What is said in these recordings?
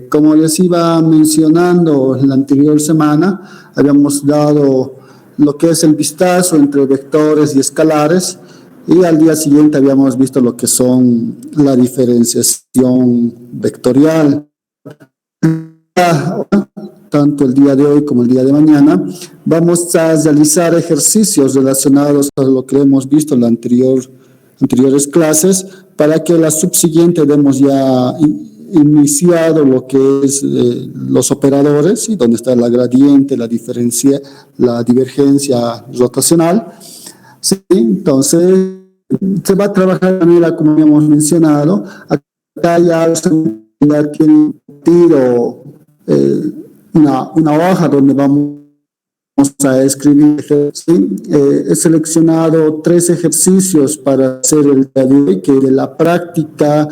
Como les iba mencionando en la anterior semana, habíamos dado lo que es el vistazo entre vectores y escalares, y al día siguiente habíamos visto lo que son la diferenciación vectorial. Tanto el día de hoy como el día de mañana, vamos a realizar ejercicios relacionados a lo que hemos visto en las anteriores clases, para que la subsiguiente demos ya iniciado lo que es los operadores, y donde está la gradiente, la divergencia rotacional. Sí, entonces se va a trabajar de manera como habíamos mencionado. Acá ya tiene tiro una hoja donde vamos a escribir. ¿Sí? He seleccionado 3 ejercicios para hacer el día de hoy, que de la práctica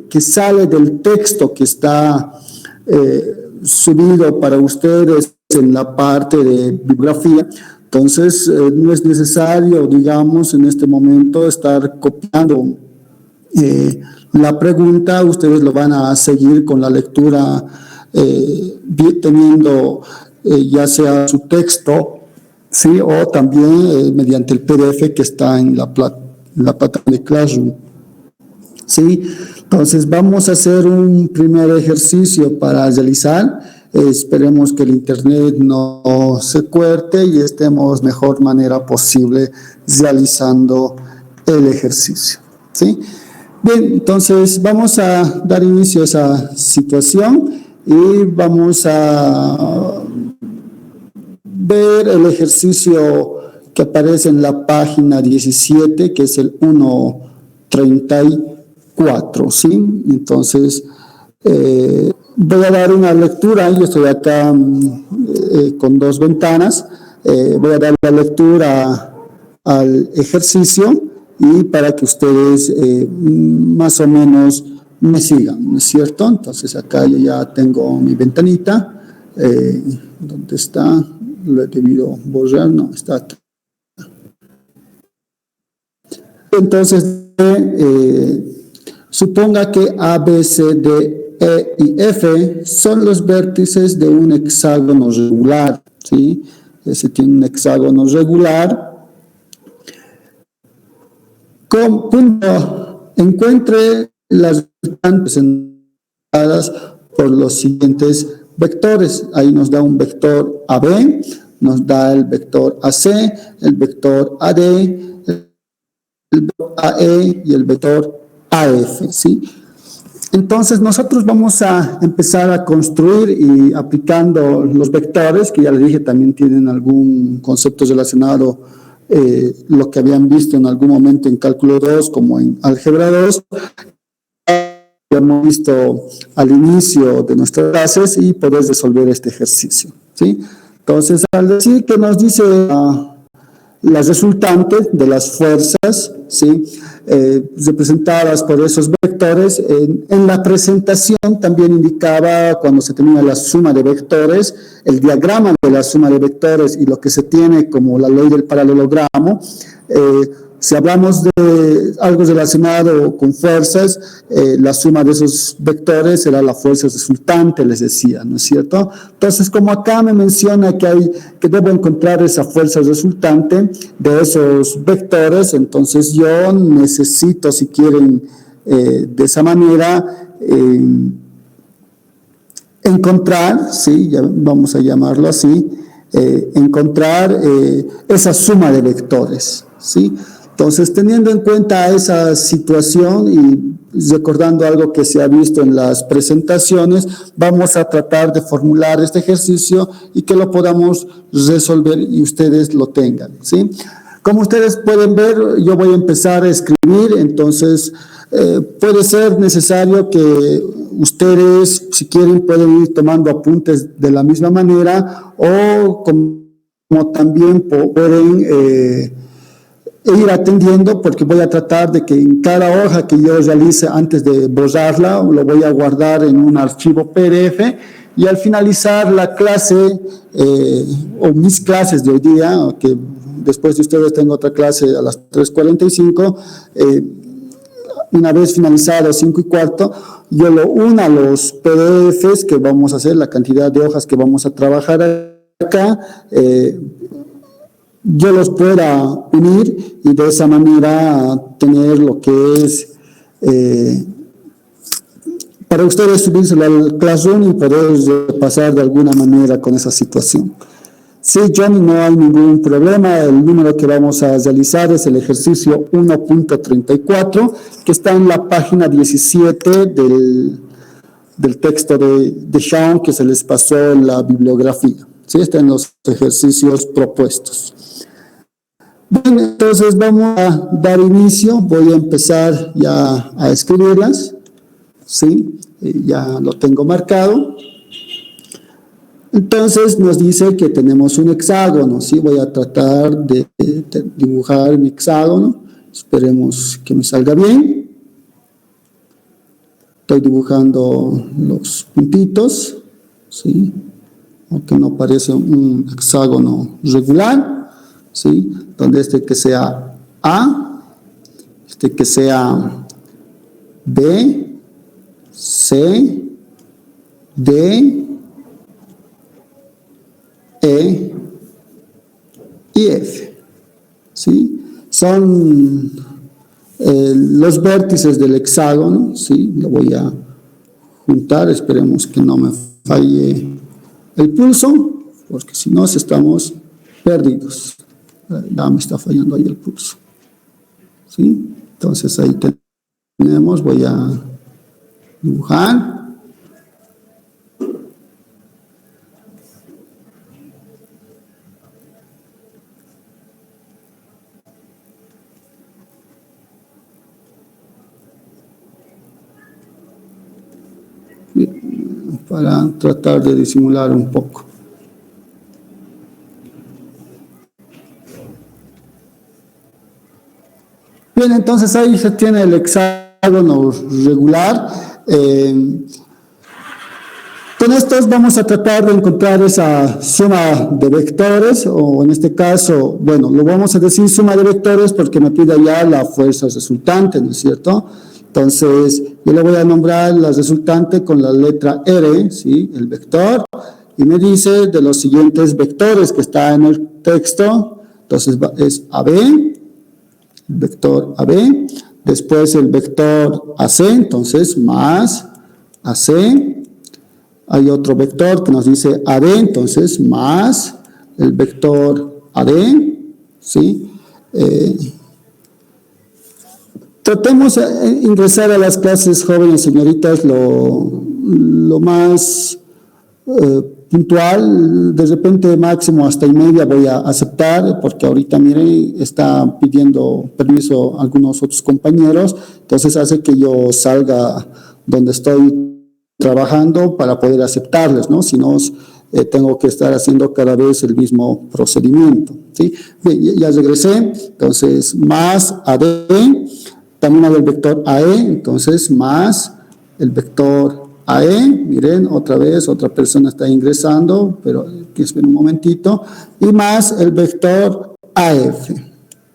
que sale del texto que está subido para ustedes en la parte de bibliografía. Entonces, no es necesario, digamos, en este momento estar copiando la pregunta. Ustedes lo van a seguir con la lectura, teniendo ya sea su texto, ¿sí? O también mediante el PDF que está en la plataforma de Classroom. ¿Sí? Entonces vamos a hacer un primer ejercicio para realizar. Esperemos que el internet no se corte y estemos mejor manera posible realizando el ejercicio. ¿Sí? Bien, entonces vamos a dar inicio a esa situación y vamos a ver el ejercicio que aparece en la página 17, que es el 1.34, ¿sí? Entonces, voy a dar una lectura. Yo estoy acá con 2 ventanas. Voy a dar la lectura al ejercicio y para que ustedes más o menos me sigan, ¿no es cierto? Entonces, acá yo ya tengo mi ventanita. ¿Dónde está? Lo he debido borrar, no, está aquí. Entonces, suponga que A, B, C, D, E y F son los vértices de un hexágono regular, ¿sí? Ese tiene un hexágono regular. Con punto, encuentre las resultantes por los siguientes vectores. Ahí nos da un vector AB, nos da el vector AC, el vector AD, el vector AE y el vector AF, ¿sí? Entonces nosotros vamos a empezar a construir y aplicando los vectores, que ya les dije también tienen algún concepto relacionado, lo que habían visto en algún momento en cálculo 2 como en álgebra 2. Hemos visto al inicio de nuestras clases y poder resolver este ejercicio, ¿sí? Entonces, al decir que nos dice las resultantes de las fuerzas, ¿sí? Representadas por esos vectores, en la presentación también indicaba cuando se tenía la suma de vectores, el diagrama de la suma de vectores y lo que se tiene como la ley del paralelogramo. Si hablamos de algo relacionado con fuerzas, la suma de esos vectores será la fuerza resultante, les decía, ¿no es cierto? Entonces, como acá me menciona que debo encontrar esa fuerza resultante de esos vectores, entonces yo necesito, si quieren, de esa manera, encontrar, ¿sí? Ya vamos a llamarlo así, encontrar esa suma de vectores, ¿sí? Entonces, teniendo en cuenta esa situación y recordando algo que se ha visto en las presentaciones, vamos a tratar de formular este ejercicio y que lo podamos resolver y ustedes lo tengan, ¿sí? Como ustedes pueden ver, yo voy a empezar a escribir, entonces puede ser necesario que ustedes, si quieren, pueden ir tomando apuntes de la misma manera o como también pueden ir atendiendo, porque voy a tratar de que en cada hoja que yo realice antes de borrarla, lo voy a guardar en un archivo PDF y al finalizar la clase o mis clases de hoy día, que después de ustedes tengo otra clase a las 3:45, una vez finalizado 5:15, yo lo uno a los PDFs que vamos a hacer, la cantidad de hojas que vamos a trabajar acá, yo los pueda unir y de esa manera tener lo que es para ustedes subírselo al Classroom y poder repasar de alguna manera con esa situación. Sí, Johnny, no hay ningún problema. El número que vamos a realizar es el ejercicio 1.34, que está en la página 17 del texto de Sean, que se les pasó en la bibliografía. Sí, está en los ejercicios propuestos. Bien, entonces vamos a dar inicio. Voy a empezar ya a escribirlas. Sí, ya lo tengo marcado. Entonces nos dice que tenemos un hexágono, ¿sí? Voy a tratar de dibujar mi hexágono. Esperemos que me salga bien. Estoy dibujando los puntitos, ¿sí? Aunque no parece un hexágono regular, ¿sí? Donde este que sea A, este que sea B, C, D, E y F, ¿sí? Son los vértices del hexágono, ¿sí? Lo voy a juntar, esperemos que no me falle el pulso, porque si no, estamos perdidos. Ya me está fallando ahí el pulso, ¿sí? Entonces ahí tenemos, voy a dibujar. Para tratar de disimular un poco. Bien, entonces ahí se tiene el hexágono regular. Con estos vamos a tratar de encontrar esa suma de vectores, o en este caso, bueno, lo vamos a decir suma de vectores porque me pide ya la fuerza resultante, ¿no es cierto? Entonces, yo le voy a nombrar la resultante con la letra R, ¿sí? El vector, y me dice de los siguientes vectores que está en el texto. Entonces, es AB, el vector AB, después el vector AC, entonces, más AC, hay otro vector que nos dice AD, entonces, más el vector AD, ¿sí? Tratemos de ingresar a las clases jóvenes, señoritas, lo más puntual. De repente máximo hasta y media voy a aceptar, porque ahorita, mire, está pidiendo permiso a algunos otros compañeros, entonces hace que yo salga donde estoy trabajando para poder aceptarles, ¿no? Si no, tengo que estar haciendo cada vez el mismo procedimiento, ¿sí? Bien, ya regresé, entonces más AD, también hay el vector AE, entonces más el vector AE, miren, otra vez, otra persona está ingresando, pero que esperen un momentito, y más el vector AF,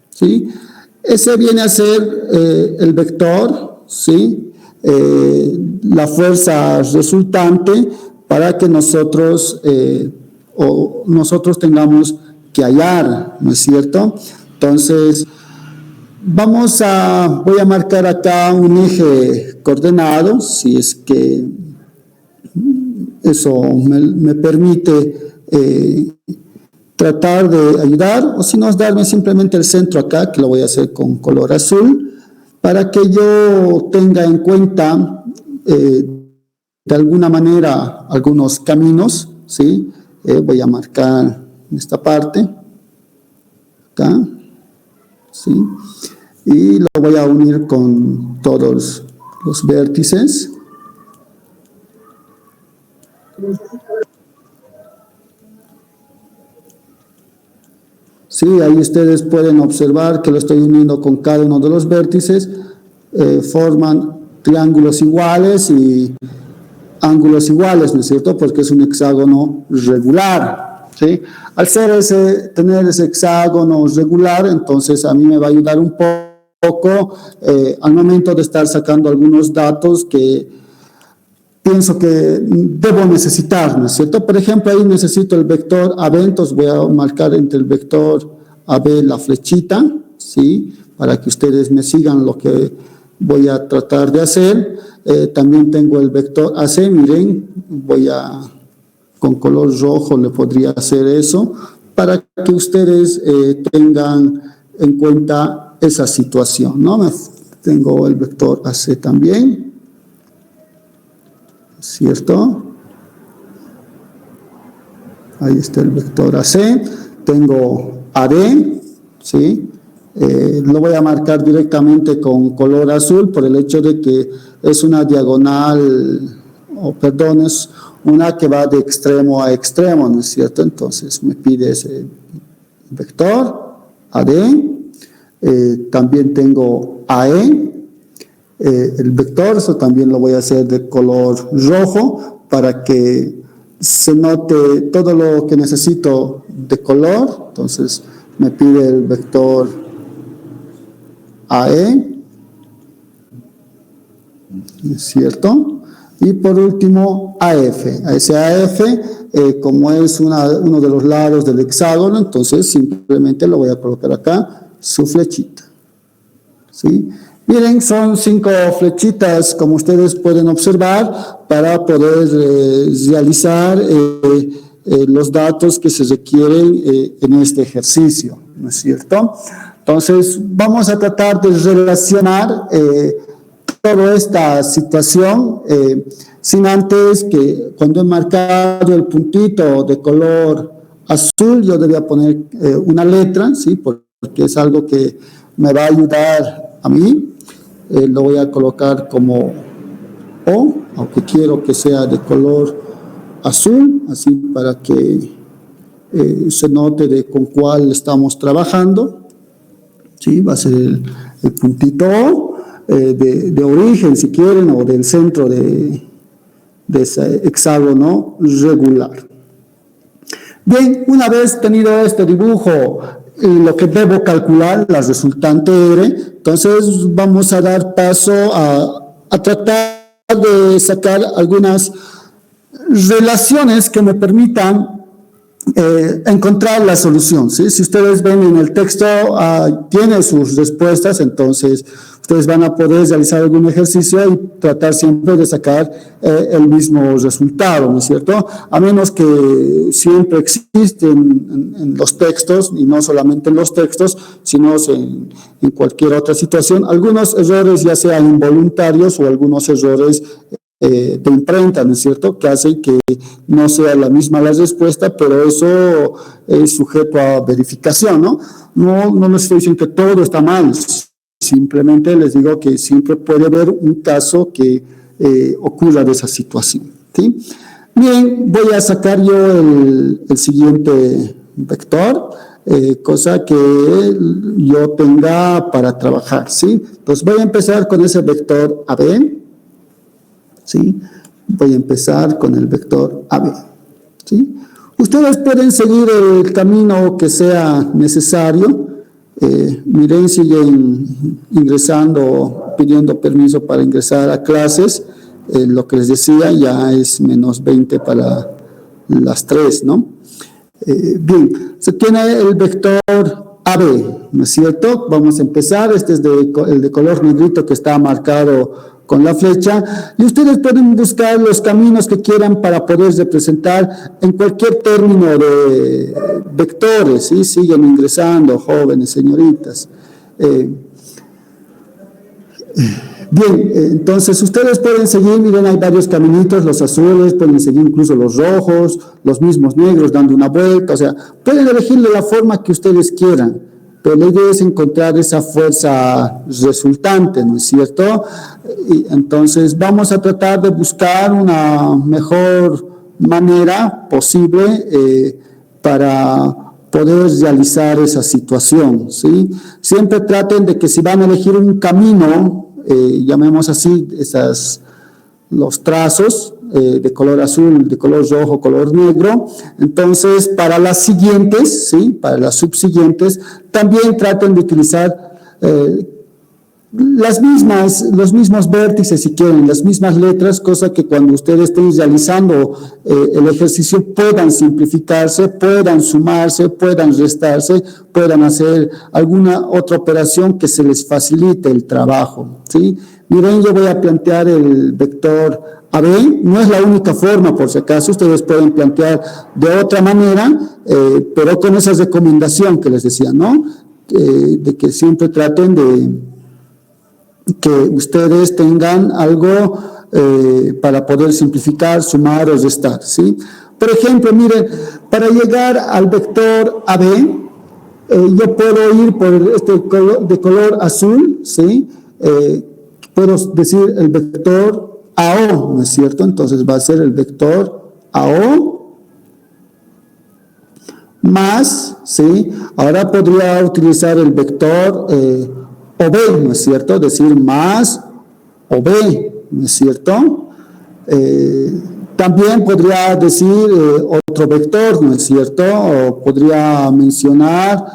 ¿sí? Ese viene a ser el vector, ¿sí? La fuerza resultante para que nosotros tengamos que hallar, ¿no es cierto? Entonces, voy a marcar acá un eje coordenado, si es que eso me permite tratar de ayudar, o si no, darme simplemente el centro acá, que lo voy a hacer con color azul, para que yo tenga en cuenta de alguna manera algunos caminos, ¿sí? Voy a marcar esta parte, acá, ¿sí? Y lo voy a unir con todos los vértices. Sí, ahí ustedes pueden observar que lo estoy uniendo con cada uno de los vértices, forman triángulos iguales y ángulos iguales, ¿no es cierto? Porque es un hexágono regular, ¿sí? Al tener ese hexágono regular, entonces a mí me va a ayudar un poco al momento de estar sacando algunos datos que pienso que debo necesitar, ¿no es cierto? Por ejemplo, ahí necesito el vector AB, entonces voy a marcar entre el vector AB la flechita, ¿sí? Para que ustedes me sigan lo que voy a tratar de hacer. También tengo el vector AC, miren, con color rojo le podría hacer eso, para que ustedes tengan en cuenta esa situación, ¿no? Tengo el vector AC también, ¿cierto? Ahí está el vector AC. Tengo AD, ¿sí? Lo voy a marcar directamente con color azul por el hecho de que es una diagonal, es una que va de extremo a extremo, ¿no es cierto? Entonces me pide ese vector, AD. También tengo AE. El vector, eso también lo voy a hacer de color rojo para que se note todo lo que necesito de color. Entonces me pide el vector AE, ¿es cierto? Y por último AF. A ese AF, como es uno de los lados del hexágono, entonces simplemente lo voy a colocar acá, su flechita, ¿sí? Miren, son 5 flechitas, como ustedes pueden observar, para poder realizar los datos que se requieren en este ejercicio, ¿no es cierto? Entonces, vamos a tratar de relacionar toda esta situación, sin antes que cuando he marcado el puntito de color azul, yo debía poner una letra, ¿sí? Porque es algo que me va a ayudar a mí. Lo voy a colocar como O, aunque quiero que sea de color azul, así para que se note con cuál estamos trabajando. ¿Sí? Va a ser el puntito O, de origen, si quieren, o del centro de ese hexágono regular. Bien, una vez tenido este dibujo, lo que debo calcular, la resultante R, entonces vamos a dar paso a tratar de sacar algunas relaciones que me permitan encontrar la solución, ¿sí? Si ustedes ven en el texto, tiene sus respuestas, entonces ustedes van a poder realizar algún ejercicio y tratar siempre de sacar el mismo resultado, ¿no es cierto? A menos que siempre existen en los textos, y no solamente en los textos, sino en cualquier otra situación, algunos errores ya sean involuntarios o algunos errores de imprenta, ¿no es cierto?, que hacen que no sea la misma la respuesta, pero eso es sujeto a verificación, ¿no? No les estoy diciendo que todo está mal, simplemente les digo que siempre puede haber un caso que ocurra de esa situación, ¿sí? Bien, voy a sacar yo el siguiente vector, cosa que yo tenga para trabajar, ¿sí? Entonces voy a empezar con ese vector AB, ¿sí? Voy a empezar con el vector AB, ¿sí? Ustedes pueden seguir el camino que sea necesario. Miren, siguen ingresando, pidiendo permiso para ingresar a clases. Lo que les decía, ya es menos 20 para las 3, ¿no? Bien, se tiene el vector AB, ¿no es cierto? Vamos a empezar. Este es el de color negrito que está marcado con la flecha, y ustedes pueden buscar los caminos que quieran para poder representar en cualquier término de vectores, ¿sí? Siguen ingresando, jóvenes, señoritas. Bien, entonces ustedes pueden seguir, miren, hay varios caminitos, los azules, pueden seguir incluso los rojos, los mismos negros dando una vuelta, o sea, pueden elegir de la forma que ustedes quieran. Pero la idea es encontrar esa fuerza resultante, ¿no es cierto? Y entonces vamos a tratar de buscar una mejor manera posible para poder realizar esa situación, ¿sí? Siempre traten de que si van a elegir un camino, llamemos así los trazos, de color azul, de color rojo, color negro. Entonces, para las siguientes, ¿sí? Para las subsiguientes, también traten de utilizar los mismos vértices, si quieren, las mismas letras, cosa que cuando ustedes estén realizando el ejercicio puedan simplificarse, puedan sumarse, puedan restarse, puedan hacer alguna otra operación que se les facilite el trabajo, ¿sí? Miren, yo voy a plantear el vector AB, no es la única forma, por si acaso, ustedes pueden plantear de otra manera, pero con esa recomendación que les decía, ¿no? De que siempre traten de que ustedes tengan algo para poder simplificar, sumar o restar, ¿sí? Por ejemplo, miren, para llegar al vector AB, yo puedo ir por este de color azul, ¿sí? Puedo decir el vector AO, ¿no es cierto? Entonces va a ser el vector AO más, ¿sí? Ahora podría utilizar el vector OB, ¿no es cierto? Decir más OB, ¿no es cierto? También podría decir otro vector, ¿no es cierto? O podría mencionar,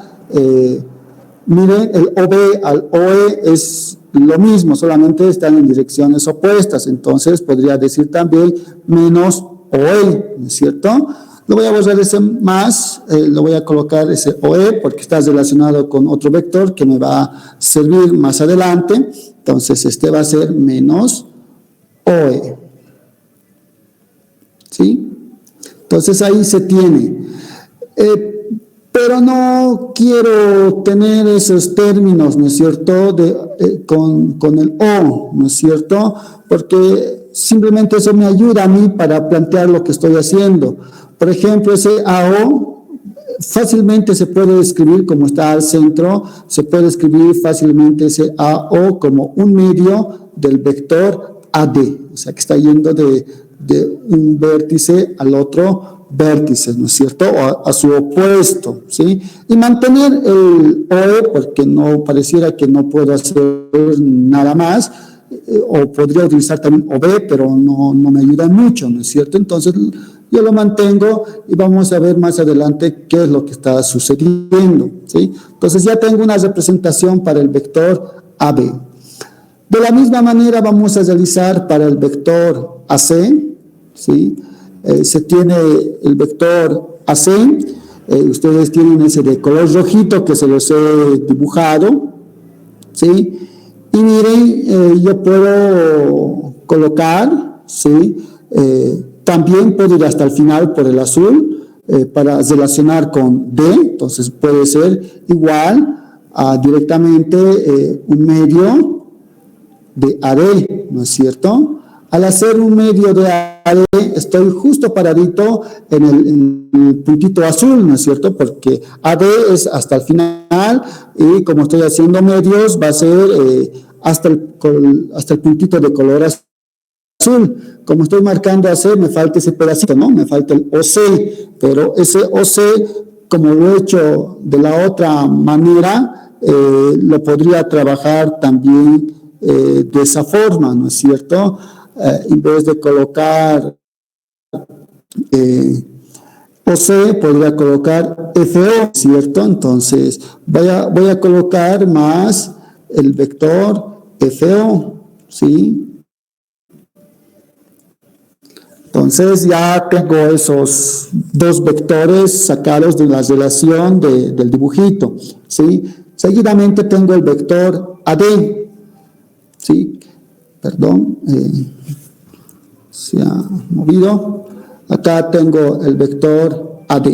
miren, el OB al OE es lo mismo, solamente están en direcciones opuestas, entonces podría decir también menos OE, ¿no es cierto? Lo voy a borrar ese más, lo voy a colocar ese OE porque está relacionado con otro vector que me va a servir más adelante. Entonces, este va a ser menos OE. ¿Sí? Entonces, ahí se tiene. Pero no quiero tener esos términos, ¿no es cierto?, con el O, ¿no es cierto?, porque simplemente eso me ayuda a mí para plantear lo que estoy haciendo. Por ejemplo, ese AO fácilmente se puede escribir como está al centro, se puede escribir fácilmente ese AO como un medio del vector AD, o sea que está yendo de un vértice al otro vértice, ¿no es cierto? O a su opuesto, ¿sí? Y mantener el OE, porque no pareciera que no puedo hacer nada más, o podría utilizar también OB, pero no me ayuda mucho, ¿no es cierto? Entonces, yo lo mantengo y vamos a ver más adelante qué es lo que está sucediendo, ¿sí? Entonces, ya tengo una representación para el vector AB. De la misma manera, vamos a realizar para el vector AC, ¿sí? Se tiene el vector AC, ustedes tienen ese de color rojito que se los he dibujado, ¿sí? Y miren, yo puedo colocar, ¿sí? También puedo ir hasta el final por el azul para relacionar con D, entonces puede ser igual a directamente un medio de AD, ¿no es cierto? Al hacer un medio de AD, estoy justo paradito en el puntito azul, ¿no es cierto? Porque AD es hasta el final y como estoy haciendo medios, va a ser hasta el puntito de color azul. Como estoy marcando AC, me falta ese pedacito, ¿no? Me falta el OC, pero ese OC, como lo he hecho de la otra manera, lo podría trabajar también de esa forma, ¿no es cierto? En vez de colocar OC, podría colocar FO, ¿cierto? Entonces, voy a colocar más el vector FO, ¿sí? Entonces, ya tengo esos dos vectores sacados de la relación del dibujito, ¿sí? Seguidamente tengo el vector AD, ¿sí? Perdón, se ha movido. Acá tengo el vector AD.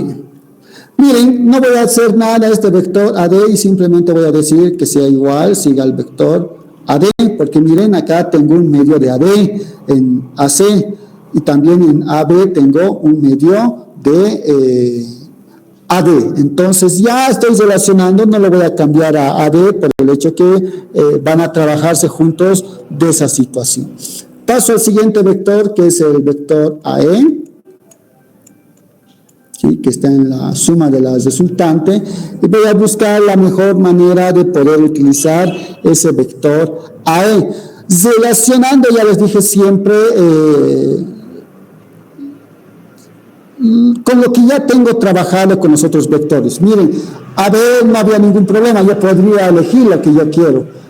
Miren, no voy a hacer nada a este vector AD y simplemente voy a decir que sea igual, siga el vector AD, porque miren, acá tengo un medio de AD en AC y también en AB tengo un medio de AD. Entonces ya estoy relacionando, no lo voy a cambiar a AD por el hecho que van a trabajarse juntos de esa situación. Paso al siguiente vector, que es el vector AE, ¿sí? Que está en la suma de la resultante, y voy a buscar la mejor manera de poder utilizar ese vector AE. Relacionando, ya les dije siempre, con lo que ya tengo trabajado con los otros vectores. Miren, AB no había ningún problema, yo podría elegir lo que yo quiero.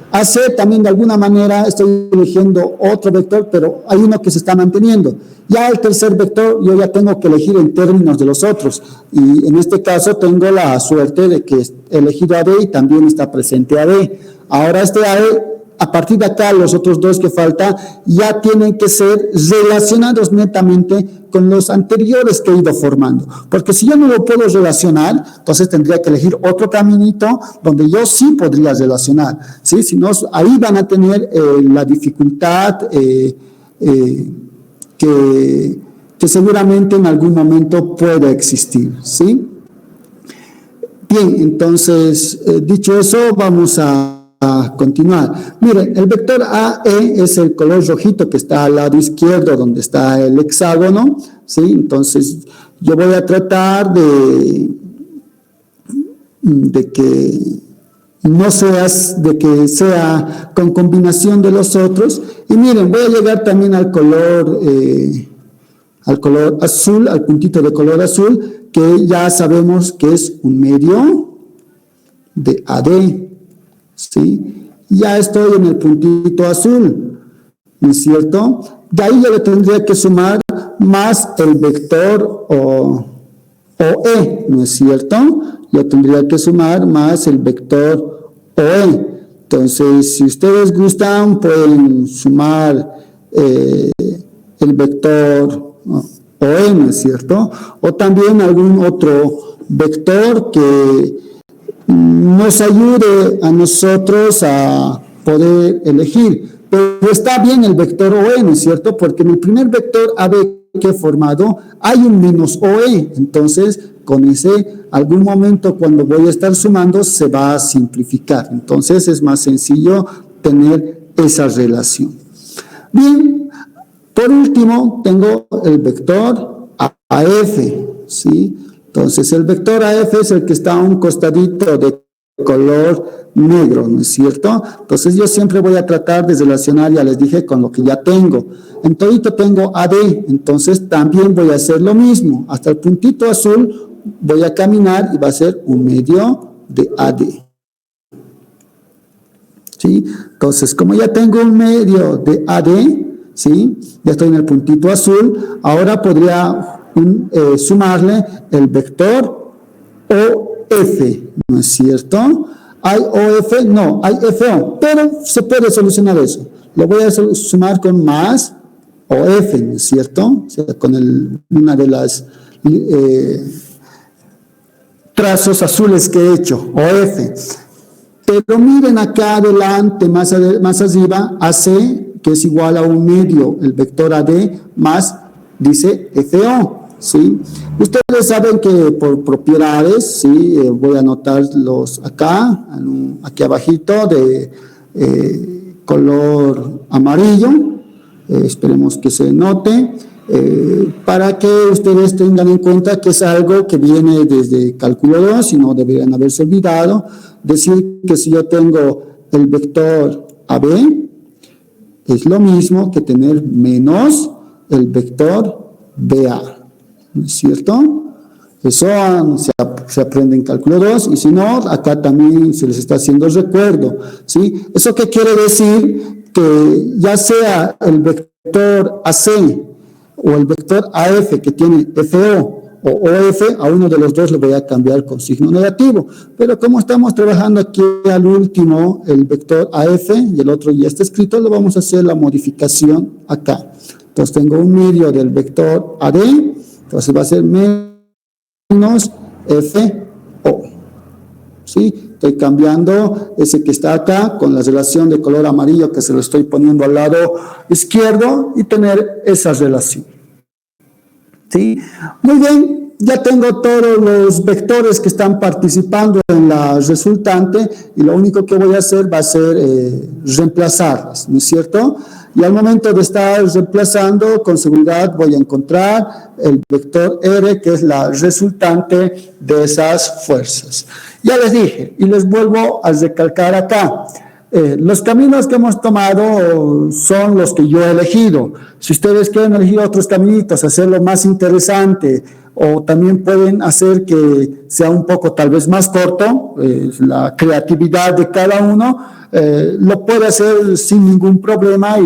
o también pueden hacer que sea un poco tal vez más corto, la creatividad de cada uno, lo puede hacer sin ningún problema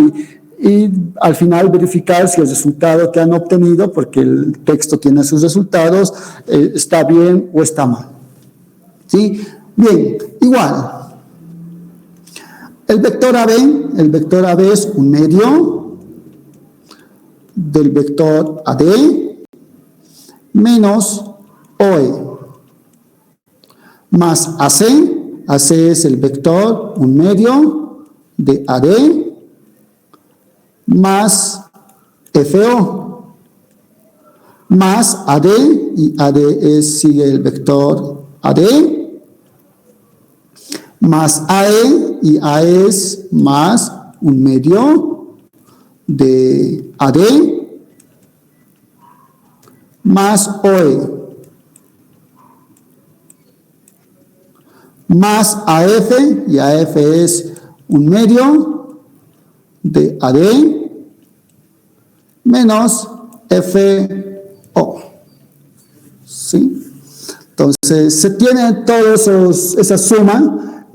y al final verificar si el resultado que han obtenido, porque el texto tiene sus resultados, está bien o está mal. ¿Sí? Bien, igual. El vector AB es un medio del vector AD menos OE más AC. AC es el vector, un medio de AD más FO más AD, y AD sigue el vector AD más AE, y AE es más un medio de AD más OE más AF, y AF es un medio de AD menos FO. ¿Sí? Entonces, se tiene toda esa suma.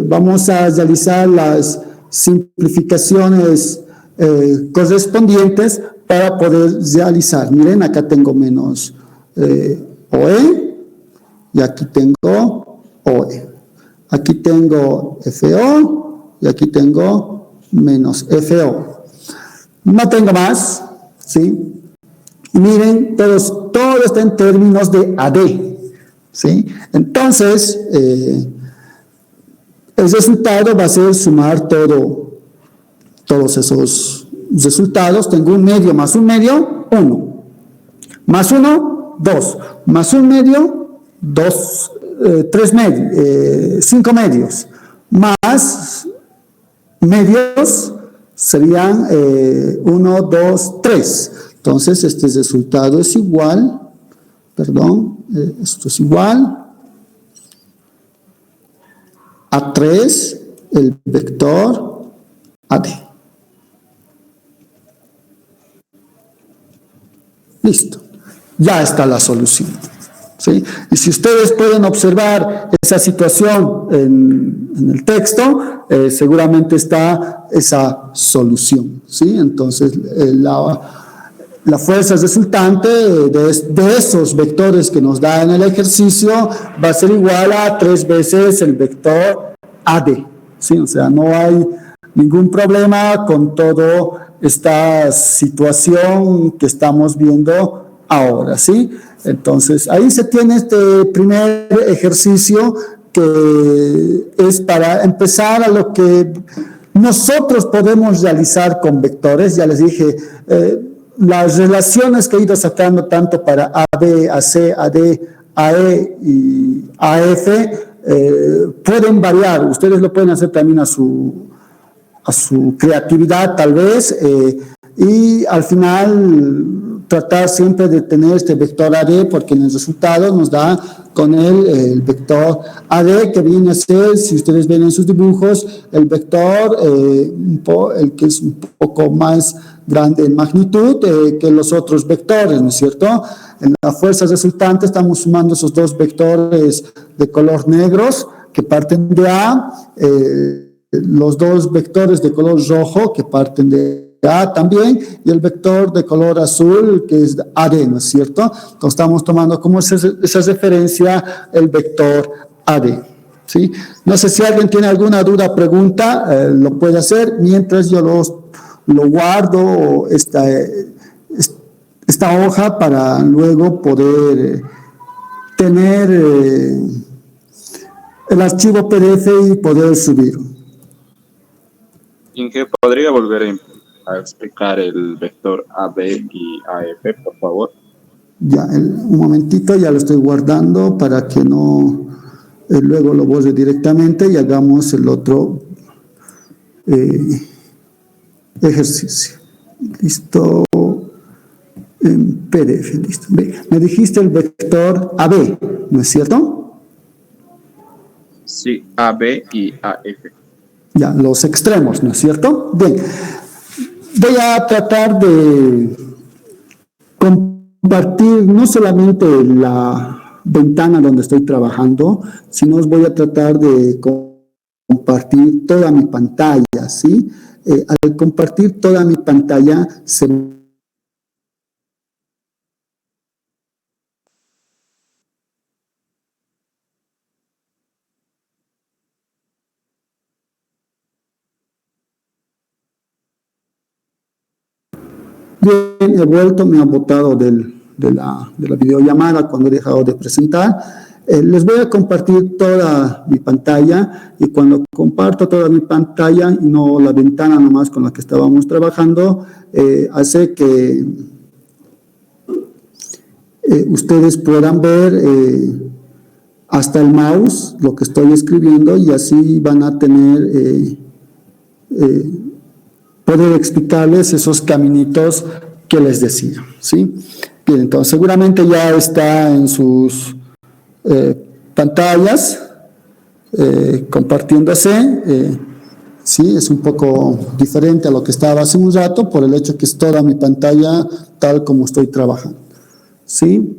Vamos a realizar las simplificaciones correspondientes para poder realizar. Miren, acá tengo menos OE y aquí tengo OE. Aquí tengo FO y aquí tengo menos FO. No tengo más, ¿sí? Miren, todo está en términos de AD, ¿sí? Entonces, el resultado va a ser sumar todos esos resultados. Tengo un medio más un medio, 1. Más 1, 2. Más un medio, 2, 3 medios, 5 medios. Más medios serían 1, 2, 3. Entonces, este resultado es igual, esto es igual a 3, el vector AD. Listo. Ya está la solución. ¿Sí? Y si ustedes pueden observar esa situación en el texto, seguramente está esa solución. ¿Sí? Entonces, la fuerza resultante de esos vectores que nos da en el ejercicio va a ser igual a 3 veces el vector AD. ¿Sí? O sea, no hay ningún problema con toda esta situación que estamos viendo ahora, ¿sí? Entonces, ahí se tiene este primer ejercicio que es para empezar a lo que nosotros podemos realizar con vectores. Ya les dije, las relaciones que he ido sacando tanto para AB, AC, AD, AE y AF pueden variar. Ustedes lo pueden hacer también a su creatividad tal vez, y al final tratar siempre de tener este vector AD, porque en el resultado nos da con el vector AD, que viene a ser, si ustedes ven en sus dibujos, el vector el que es un poco más grande en magnitud que los otros vectores, ¿no es cierto? En la fuerza resultante estamos sumando esos dos vectores de color negros que parten de A, los dos vectores de color rojo que parten de A también, y el vector de color azul que es AD, ¿no es cierto? Entonces estamos tomando como esa referencia el vector AD, ¿sí? No sé si alguien tiene alguna duda, pregunta, lo puede hacer mientras yo lo guardo esta hoja para luego poder tener el archivo PDF y poder subirlo. ¿En qué podría volver a explicar el vector AB y AF, por favor? Ya, un momentito, ya lo estoy guardando para que no luego lo borre directamente y hagamos el otro ejercicio. Listo. En PDF, listo. Venga, me dijiste el vector AB, ¿no es cierto? Sí, AB y AF. Ya, los extremos, ¿no es cierto? Bien, voy a tratar de compartir no solamente la ventana donde estoy trabajando, sino os voy a tratar de compartir toda mi pantalla, ¿sí? Al compartir toda mi pantalla se bien, he vuelto, me ha botado de la videollamada cuando he dejado de presentar. Les voy a compartir toda mi pantalla y cuando comparto toda mi pantalla y no la ventana nomás con la que estábamos trabajando, hace que ustedes puedan ver hasta el mouse lo que estoy escribiendo y así van a tener poder explicarles esos caminitos que les decía, ¿sí? Bien, entonces seguramente ya está en sus pantallas compartiéndose, sí, es un poco diferente a lo que estaba hace un rato por el hecho que es toda mi pantalla tal como estoy trabajando, ¿sí?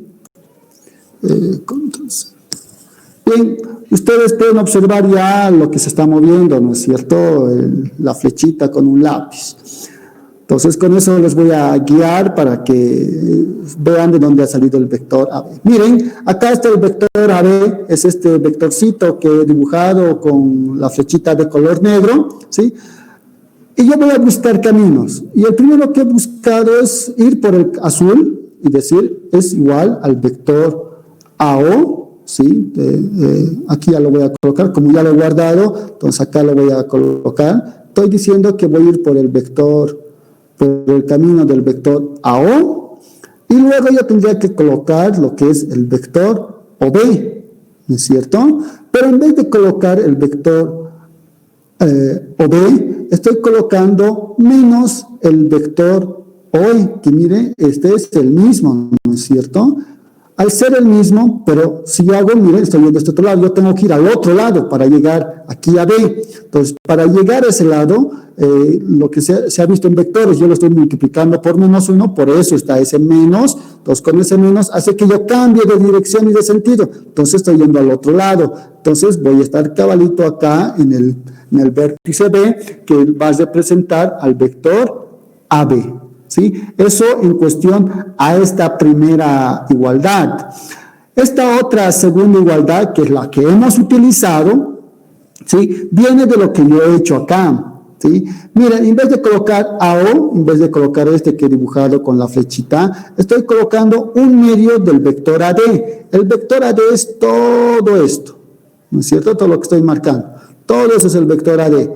Bien, ustedes pueden observar ya lo que se está moviendo, ¿no es cierto? La flechita con un lápiz. Entonces, con eso les voy a guiar para que vean de dónde ha salido el vector AB. Miren, acá está el vector AB, es este vectorcito que he dibujado con la flechita de color negro, ¿sí? Y yo voy a buscar caminos. Y el primero que he buscado es ir por el azul y decir, es igual al vector AO, ¿sí? Aquí ya lo voy a colocar, como ya lo he guardado, entonces acá lo voy a colocar. Estoy diciendo que voy a ir por el camino del vector AO, y luego yo tendría que colocar lo que es el vector OB, ¿no es cierto? Pero en vez de colocar el vector OB, estoy colocando menos el vector OE, que mire, este es el mismo, ¿no es cierto? Al ser el mismo, pero si yo hago, miren, estoy viendo este otro lado, yo tengo que ir al otro lado para llegar aquí a B. Entonces, para llegar a ese lado, lo que se ha visto en vectores, yo lo estoy multiplicando por -1, por eso está ese menos. Entonces, con ese menos hace que yo cambie de dirección y de sentido. Entonces, estoy yendo al otro lado. Entonces, voy a estar cabalito acá en el vértice B, que va a representar al vector AB. ¿Sí? Eso en cuestión a esta primera igualdad. Esta otra segunda igualdad, que es la que hemos utilizado, ¿sí? Viene de lo que yo he hecho acá, ¿sí? Miren, en vez de colocar AO, en vez de colocar este que he dibujado con la flechita, estoy colocando un medio del vector AD. El vector AD es todo esto, ¿no es cierto? Todo lo que estoy marcando. Todo eso es el vector AD.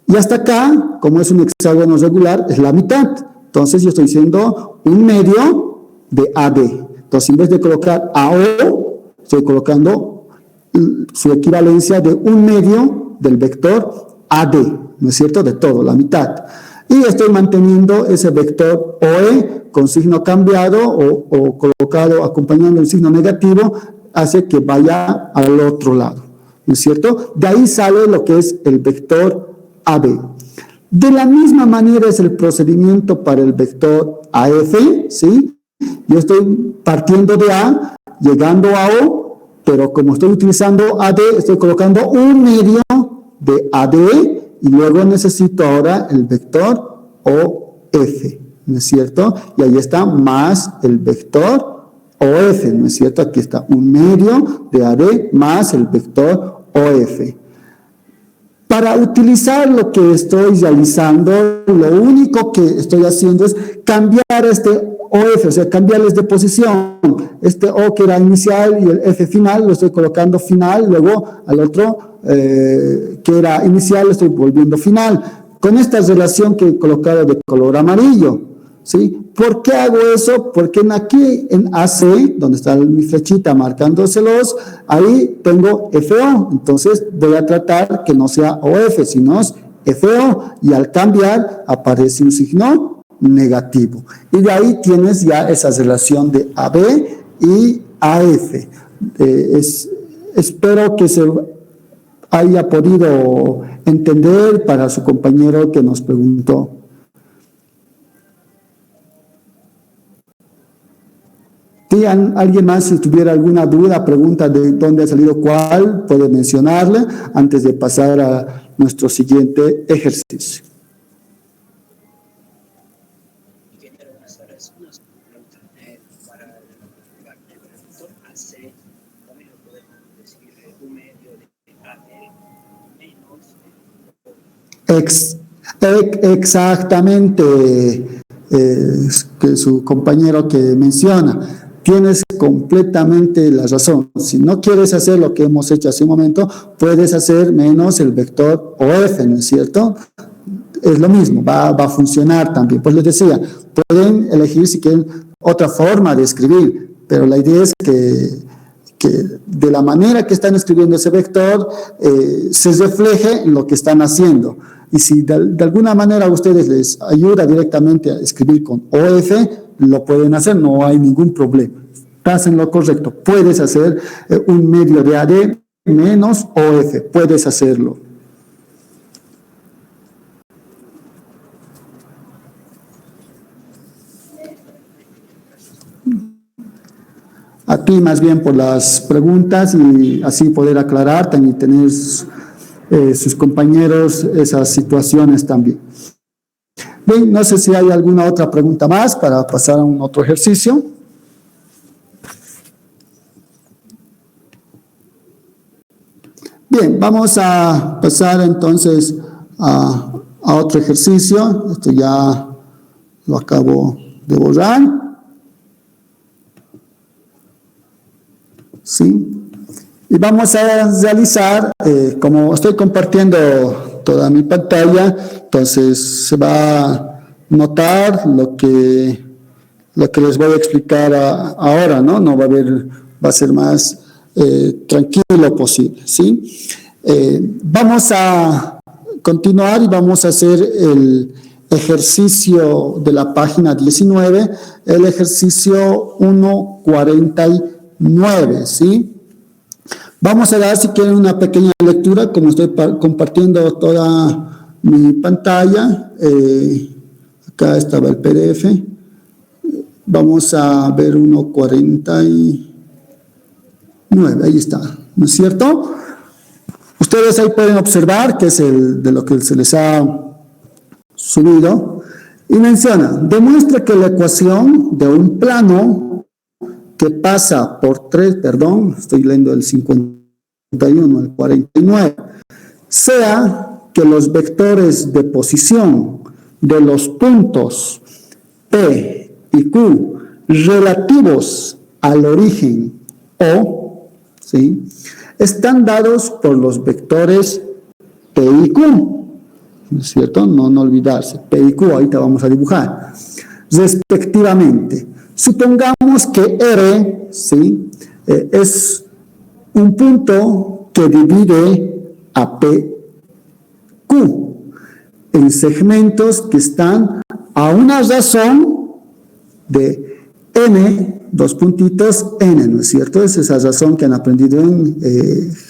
Y hasta acá, como es un hexágono regular, es la mitad. Entonces, yo estoy diciendo un medio de AD. Entonces, en vez de colocar AO, estoy colocando su equivalencia de un medio del vector AD, ¿no es cierto? De todo, la mitad. Y estoy manteniendo ese vector OE con signo cambiado o colocado acompañando el signo negativo, hace que vaya al otro lado, ¿no es cierto? De ahí sale lo que es el vector AB. De la misma manera es el procedimiento para el vector AF, ¿sí? Yo estoy partiendo de A, llegando a O, pero como estoy utilizando AD, estoy colocando un medio de AD y luego necesito ahora el vector OF, ¿no es cierto? Y ahí está más el vector OF, ¿no es cierto? Aquí está un medio de AD más el vector OF. Para utilizar lo que estoy realizando, lo único que estoy haciendo es cambiar este OF, o sea, cambiarles de posición. Este O que era inicial y el F final lo estoy colocando final, luego al otro que era inicial lo estoy volviendo final. Con esta relación que he colocado de color amarillo, ¿sí? ¿Por qué hago eso? Porque aquí en AC, donde está mi flechita marcándoselos, ahí tengo FO. Entonces voy a tratar que no sea OF, sino FO. Y al cambiar aparece un signo negativo. Y de ahí tienes ya esa relación de AB y AF. Espero que se haya podido entender para su compañero que nos preguntó. Si alguien más, si tuviera alguna duda, pregunta de dónde ha salido cuál, puede mencionarle antes de pasar a nuestro siguiente ejercicio. Exactamente, que su compañero que menciona. Tienes completamente la razón. Si no quieres hacer lo que hemos hecho hace un momento, puedes hacer menos el vector OF, ¿no es cierto? Es lo mismo, va a funcionar también. Pues les decía, pueden elegir si quieren otra forma de escribir, pero la idea es que de la manera que están escribiendo ese vector se refleje en lo que están haciendo. Y si de alguna manera a ustedes les ayuda directamente a escribir con OF, lo pueden hacer, no hay ningún problema. Estás en lo correcto. Puedes hacer un medio de AD menos OF, puedes hacerlo. A ti más bien por las preguntas y así poder aclarar y tener sus compañeros esas situaciones también. Bien, no sé si hay alguna otra pregunta más para pasar a un otro ejercicio. Bien, vamos a pasar entonces a otro ejercicio. Esto ya lo acabo de borrar. ¿Sí? Y vamos a realizar, como estoy compartiendo toda mi pantalla, entonces se va a notar lo que les voy a explicar ahora, ¿no? No va a haber, va a ser más tranquilo posible, ¿sí? Vamos a continuar y vamos a hacer el ejercicio de la página 19, el ejercicio 1.49, ¿sí? Vamos a dar, si quieren, una pequeña lectura, como estoy compartiendo toda mi pantalla. Acá estaba el PDF. Vamos a ver 1.49, ahí está, ¿no es cierto? Ustedes ahí pueden observar que es de lo que se les ha subido. Y menciona, demuestra que la ecuación de un plano que pasa por estoy leyendo el 51, el 49, sea que los vectores de posición de los puntos P y Q relativos al origen O, ¿sí?, están dados por los vectores P y Q, ¿no es cierto? No olvidarse, P y Q, ahorita vamos a dibujar, respectivamente. Supongamos que R, ¿sí?, es un punto que divide a PQ en segmentos que están a una razón de n, dos puntitos, n, ¿no es cierto? Es esa razón que han aprendido en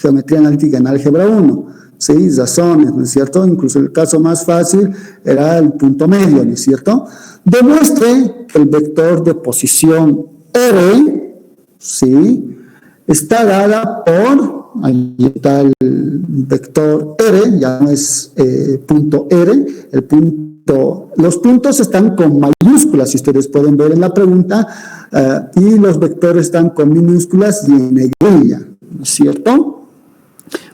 geometría analítica en álgebra 1, ¿sí? Razones, ¿no es cierto? Incluso el caso más fácil era el punto medio, ¿no es cierto? Demuestre que el vector de posición R, ¿sí?, está dada por, ahí está el vector R, ya no es punto R, los puntos están con mayúsculas, si ustedes pueden ver en la pregunta, y los vectores están con minúsculas y en negrilla, ¿no es cierto?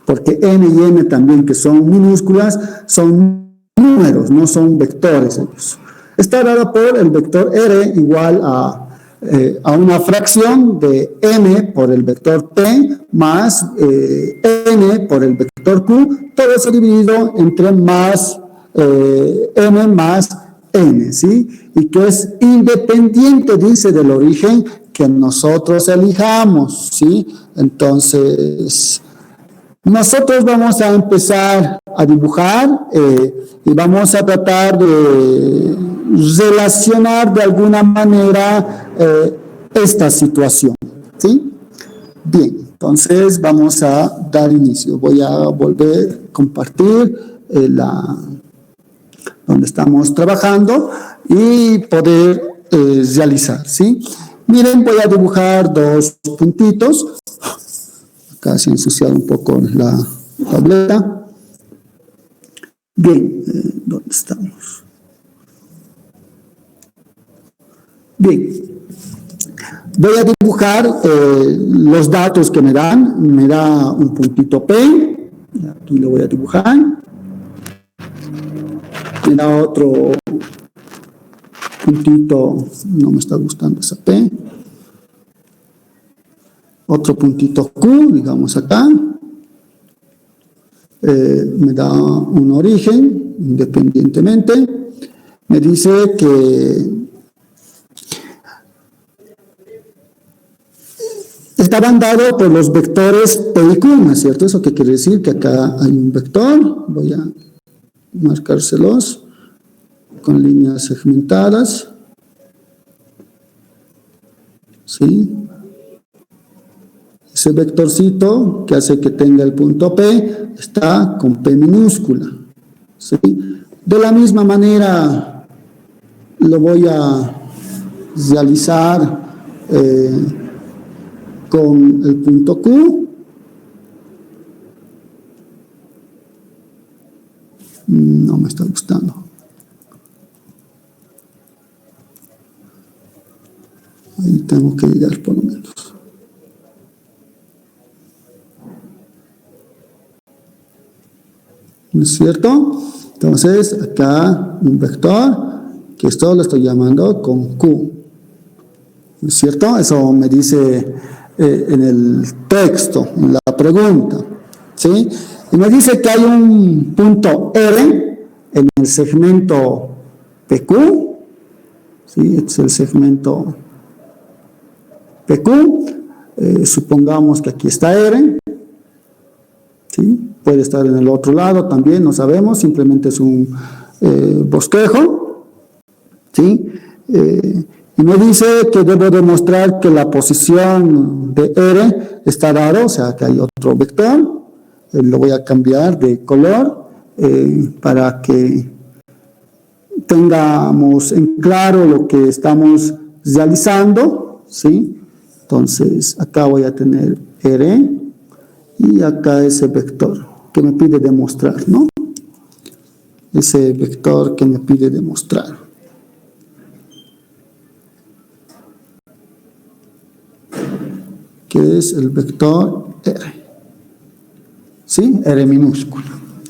Porque N y M también, que son minúsculas, son números, no son vectores ellos. Está dada por el vector R igual a una fracción de M por el vector P más N por el vector Q, todo eso dividido entre más M más N, ¿sí? Y que es independiente, dice, del origen que nosotros elijamos, ¿sí? Entonces, nosotros vamos a empezar a dibujar y vamos a tratar de relacionar de alguna manera esta situación, ¿sí? Bien, entonces vamos a dar inicio. Voy a volver a compartir donde estamos trabajando y poder realizar, ¿sí? Miren, voy a dibujar dos puntitos. Acá se ha ensuciado un poco la tableta. Bien, ¿dónde estamos? Bien, voy a dibujar los datos que me dan. Me da un puntito P, aquí lo voy a dibujar. Me da otro puntito, no me está gustando esa P. Otro puntito Q, digamos acá. Me da un origen, independientemente. Me dice que estaban dados por los vectores P y Q, ¿no es cierto? ¿Eso qué quiere decir? Que acá hay un vector. Voy a marcárselos con líneas segmentadas. ¿Sí? Ese vectorcito que hace que tenga el punto P está con P minúscula. ¿Sí? De la misma manera lo voy a realizar con el punto Q. No me está gustando. Ahí tengo que llegar por lo menos. ¿No es cierto? Entonces, acá un vector, que esto lo estoy llamando con Q. ¿No es cierto? Eso me dice en el texto, en la pregunta. ¿Sí? Y me dice que hay un punto R en el segmento PQ. ¿Sí? Este es el segmento PQ. Supongamos que aquí está R. ¿Sí? Puede estar en el otro lado también, no sabemos, simplemente es un bosquejo. ¿Sí? Y me dice que debo demostrar que la posición de R está dada, o sea que hay otro vector. Lo voy a cambiar de color para que tengamos en claro lo que estamos realizando. ¿Sí? Entonces, acá voy a tener R y acá ese vector que me pide demostrar, ¿no? Ese vector que me pide demostrar. Que es el vector R. ¿Sí? R minúscula.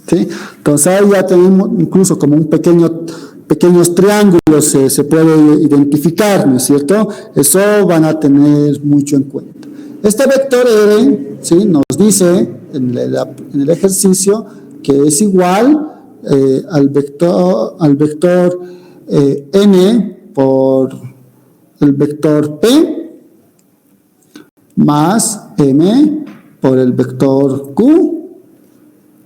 ¿Sí? Entonces ahí ya tenemos incluso como un pequeños triángulos se puede identificar, ¿no es cierto? Eso van a tener mucho en cuenta. Este vector R, ¿sí? Nos dice en el ejercicio que es igual al vector n por el vector P más m por el vector Q.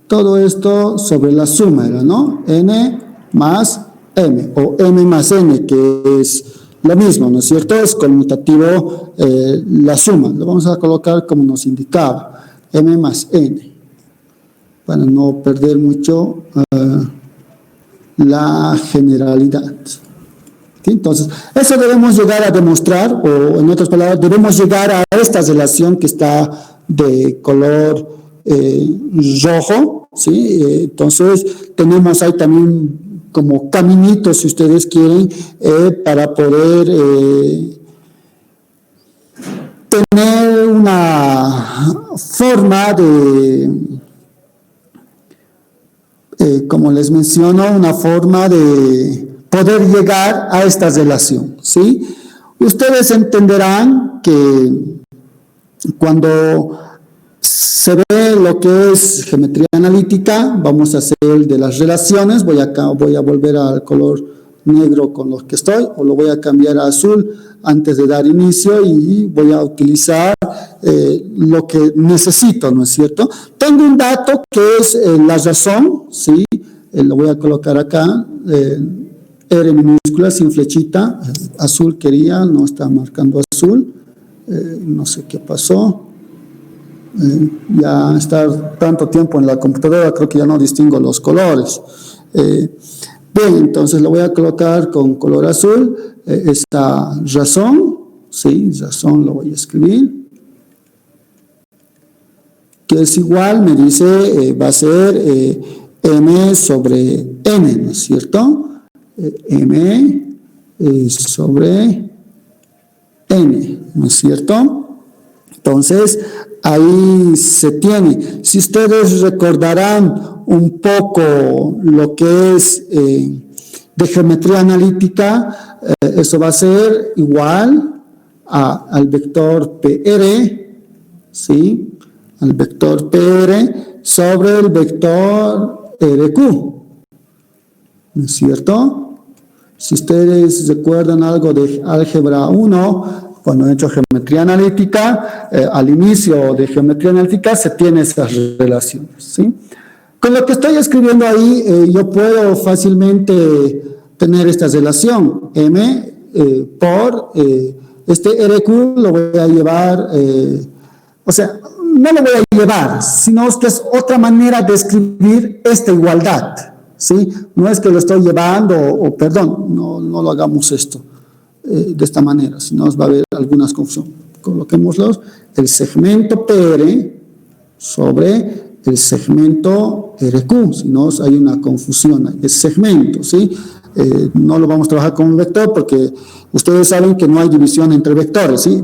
Todo esto sobre la suma, ¿no? N más m, o m más n, que es lo mismo, ¿no es cierto? Es conmutativo la suma. Lo vamos a colocar como nos indicaba, m más n, para no perder mucho la generalidad. ¿Sí? Entonces, eso debemos llegar a demostrar, o en otras palabras, debemos llegar a esta relación que está de color rojo, ¿sí? Entonces, tenemos ahí también como caminitos, si ustedes quieren, para poder tener una forma de, como les menciono, una forma de poder llegar a esta relación, ¿sí? Ustedes entenderán que cuando se ve lo que es geometría analítica, vamos a hacer de las relaciones. Voy a volver al color negro con los que estoy, o lo voy a cambiar a azul antes de dar inicio, y voy a utilizar lo que necesito, ¿no es cierto? Tengo un dato que es la razón, ¿sí? Lo voy a colocar acá, R minúscula sin flechita, azul quería, no está marcando azul, no sé qué pasó. Ya estar tanto tiempo en la computadora, creo que ya no distingo los colores. Bien, entonces lo voy a colocar con color azul, esta razón, ¿sí? Razón lo voy a escribir. Que es igual, me dice, va a ser M sobre N, ¿no es cierto? M sobre N, ¿no es cierto? Entonces, ahí se tiene. Si ustedes recordarán un poco lo que es de geometría analítica, eso va a ser igual al vector PR, ¿sí? Al vector PR sobre el vector RQ, ¿no es cierto? Si ustedes recuerdan algo de álgebra 1, cuando he hecho geometría analítica, al inicio de geometría analítica se tienen esas relaciones, ¿sí? Con lo que estoy escribiendo ahí, yo puedo fácilmente tener esta relación, M por este RQ lo voy a llevar, o sea, no lo voy a llevar, sino que es otra manera de escribir esta igualdad, ¿sí? No es que lo estoy llevando, o perdón, no lo hagamos esto de esta manera, si no va a haber algunas confusiones. Coloquémoslos, el segmento PR sobre el segmento RQ, si no hay una confusión, es segmento, ¿sí? No lo vamos a trabajar con un vector porque ustedes saben que no hay división entre vectores, ¿sí?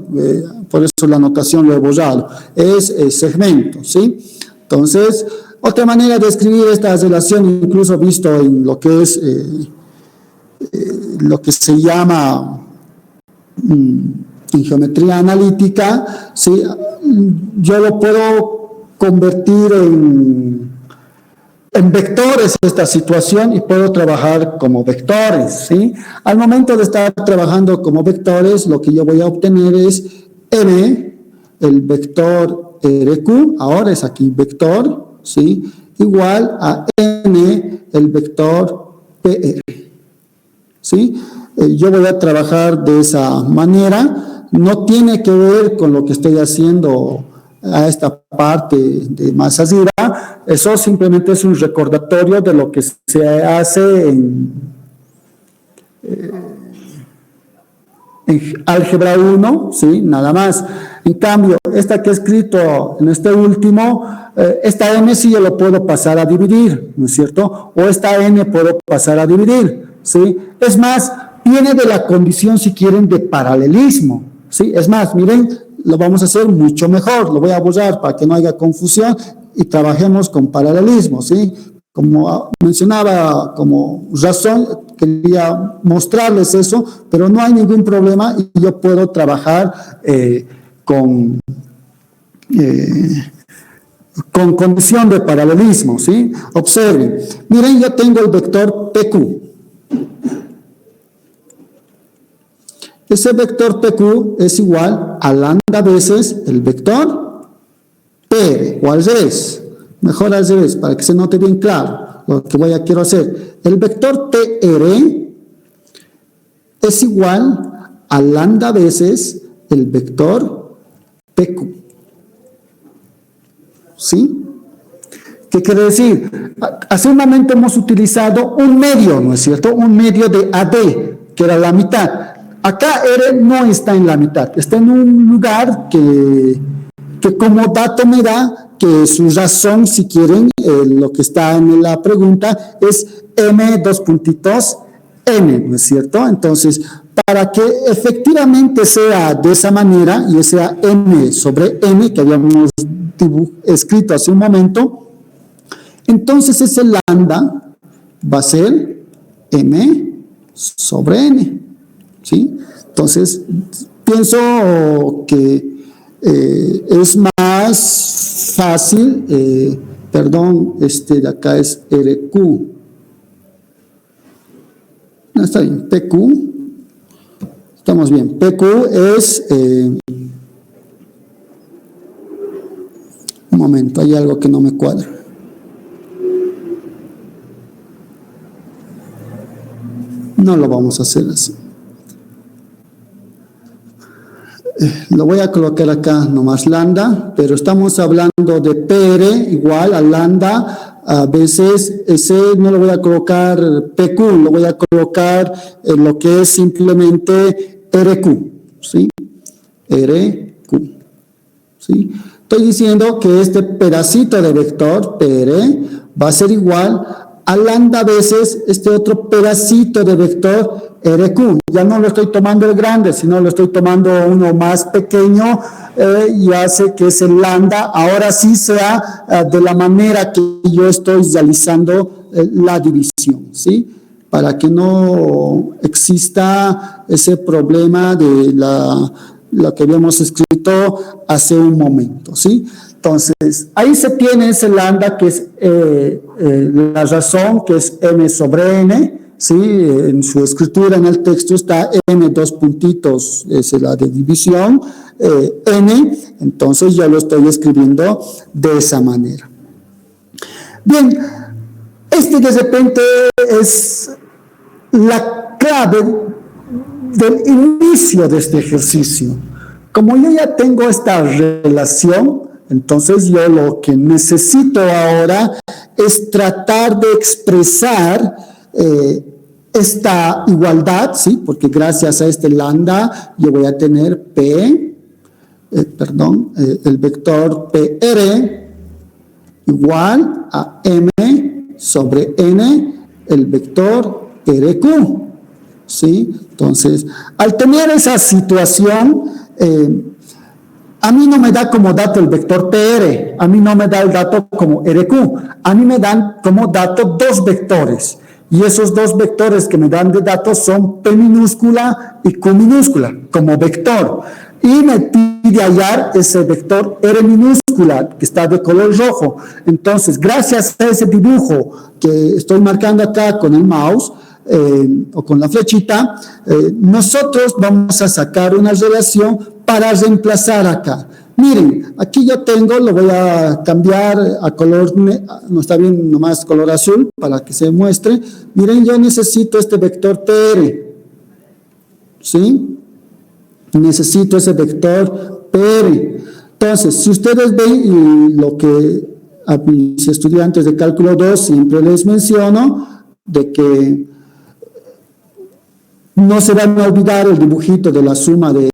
Por eso la notación lo he borrado, es segmento, ¿sí? Entonces, otra manera de escribir esta relación, incluso visto en lo que es lo que se llama en geometría analítica, ¿sí? Yo lo puedo convertir en vectores esta situación y puedo trabajar como vectores, ¿sí? Al momento de estar trabajando como vectores, lo que yo voy a obtener es M, el vector RQ, ahora es aquí vector, ¿sí? Igual a N, el vector PR, ¿sí? Yo voy a trabajar de esa manera, no tiene que ver con lo que estoy haciendo a esta parte de más arriba, eso simplemente es un recordatorio de lo que se hace en álgebra 1, ¿sí? Nada más. En cambio, esta que he escrito en este último, esta n sí yo lo puedo pasar a dividir, ¿no es cierto? O esta n puedo pasar a dividir, ¿sí? Es más, viene de la condición, si quieren, de paralelismo, ¿sí? Es más, miren, lo vamos a hacer mucho mejor, lo voy a borrar para que no haya confusión y trabajemos con paralelismo, ¿sí? Como mencionaba, como razón, quería mostrarles eso, pero no hay ningún problema y yo puedo trabajar con condición de paralelismo, ¿sí? Observen, miren, yo tengo el vector PQ. Ese vector PQ es igual a lambda veces el vector PR, o al revés, mejor al revés, para que se note bien claro lo que quiero hacer. El vector PR es igual a lambda veces el vector PQ. ¿Sí? ¿Qué quiere decir? Hace un momento hemos utilizado un medio, ¿no es cierto? Un medio de AD, que era la mitad. Acá R no está en la mitad, está en un lugar que como dato me da que su razón, si quieren, lo que está en la pregunta es M dos puntitos N, ¿no es cierto? Entonces, para que efectivamente sea de esa manera y sea M sobre N, que habíamos escrito hace un momento, entonces ese lambda va a ser M sobre N, ¿sí? Entonces, pienso que es más fácil, perdón, de acá es RQ. No, está bien, PQ. Estamos bien. PQ es... un momento, hay algo que no me cuadra. No lo vamos a hacer así. Lo voy a colocar acá nomás lambda, pero estamos hablando de PR igual a lambda, a veces ese no lo voy a colocar PQ, lo voy a colocar en lo que es simplemente RQ, ¿sí? RQ. ¿Sí? Estoy diciendo que este pedacito de vector PR va a ser igual a lambda veces este otro pedacito de vector RQ. Ya no lo estoy tomando el grande, sino lo estoy tomando uno más pequeño y hace que ese lambda ahora sí sea de la manera que yo estoy realizando la división, ¿sí? Para que no exista ese problema de lo que habíamos escrito hace un momento, ¿sí? Entonces, ahí se tiene ese lambda que es la razón, que es m sobre n, ¿sí? En su escritura en el texto está n dos puntitos, es la de división, n, entonces yo lo estoy escribiendo de esa manera. Bien, de repente es la clave del inicio de este ejercicio. Como yo ya tengo esta relación, entonces yo lo que necesito ahora es tratar de expresar esta igualdad, ¿sí? Porque gracias a este lambda yo voy a tener el vector PR igual a m sobre n, el vector RQ, ¿sí? Entonces, al tener esa situación, a mí no me da como dato el vector PR, a mí no me da el dato como RQ, a mí me dan como dato dos vectores, y esos dos vectores que me dan de datos son P minúscula y Q minúscula, como vector, y me pide hallar ese vector R minúscula, que está de color rojo. Entonces, gracias a ese dibujo que estoy marcando acá con el mouse, o con la flechita, nosotros vamos a sacar una relación para reemplazar acá. Miren, aquí yo tengo, lo voy a cambiar a color, no está bien, nomás color azul, para que se muestre. Miren, yo necesito este vector PR, ¿sí? Necesito ese vector PR. Entonces, si ustedes ven, y lo que a mis estudiantes de cálculo 2 siempre les menciono, de que no se van a olvidar el dibujito de la suma de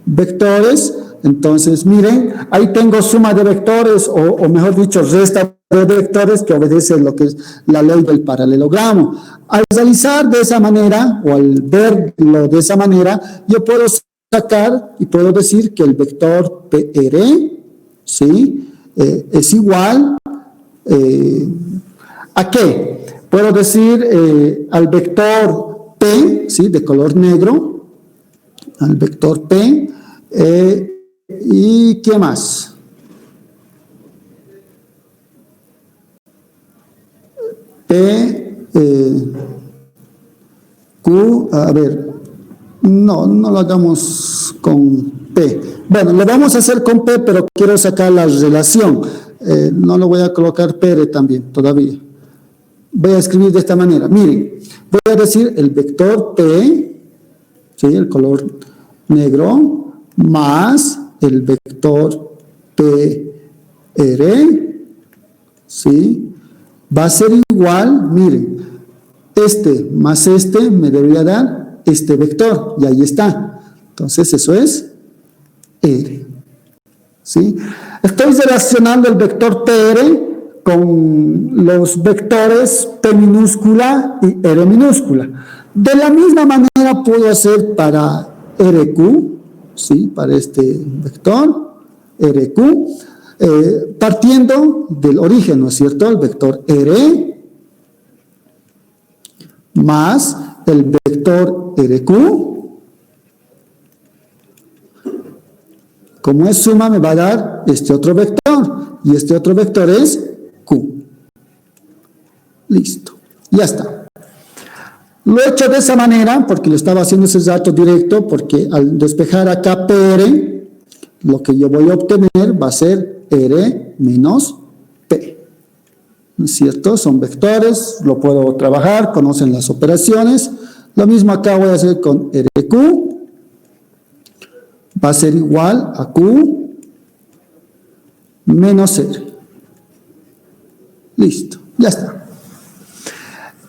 vectores. Entonces, miren, ahí tengo suma de vectores, o mejor dicho, resta de vectores, que obedece lo que es la ley del paralelogramo. Al realizar de esa manera, o al verlo de esa manera, yo puedo sacar y puedo decir que el vector PR, ¿sí? Es igual ¿a qué? Puedo decir al vector P, ¿sí? De color negro, al vector P, ¿y qué más? P, Q, a ver, no lo hagamos con P. Bueno, lo vamos a hacer con P, pero quiero sacar la relación. No lo voy a colocar PR también, todavía. Voy a escribir de esta manera. Miren, voy a decir el vector P, ¿sí? El color negro, más el vector PR, ¿sí? Va a ser igual, miren, este más este me debería dar este vector, y ahí está. Entonces, eso es R, ¿sí? Estoy relacionando el vector PR con los vectores P minúscula y R minúscula. De la misma manera puedo hacer para RQ, ¿sí? Para este vector, RQ, partiendo del origen, ¿no es cierto? El vector R más el vector RQ. Como es suma, me va a dar este otro vector, y este otro vector es Q. Listo, ya está. Lo he hecho de esa manera porque lo estaba haciendo ese dato directo, porque al despejar acá PR, lo que yo voy a obtener va a ser R menos P. ¿No es cierto? Son vectores, lo puedo trabajar, conocen las operaciones. Lo mismo acá voy a hacer con RQ. Va a ser igual a Q menos R. Listo, ya está.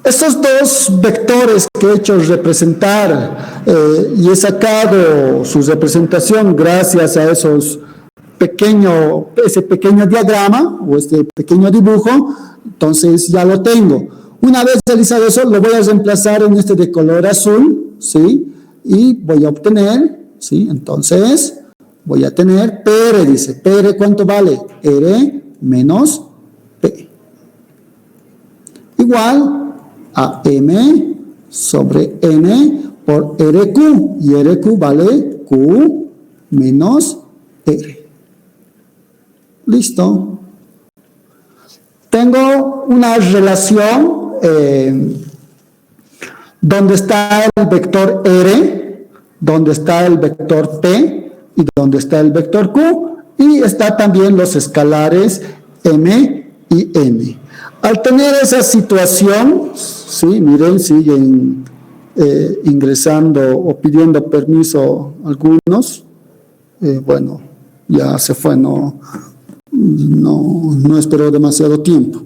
Estos dos vectores que he hecho representar y he sacado su representación gracias a ese pequeño diagrama o este pequeño dibujo, entonces ya lo tengo. Una vez realizado eso, lo voy a reemplazar en este de color azul, ¿sí? Y voy a obtener, ¿sí? Entonces, voy a tener PR, dice, PR, ¿cuánto vale? R menos P. Igual a M sobre N por RQ, y RQ vale Q menos R. Listo. Tengo una relación donde está el vector R, donde está el vector P y donde está el vector Q, y está también los escalares M y N. Al tener esa situación, sí, miren, siguen ingresando o pidiendo permiso algunos. Bueno, ya se fue, no esperó demasiado tiempo.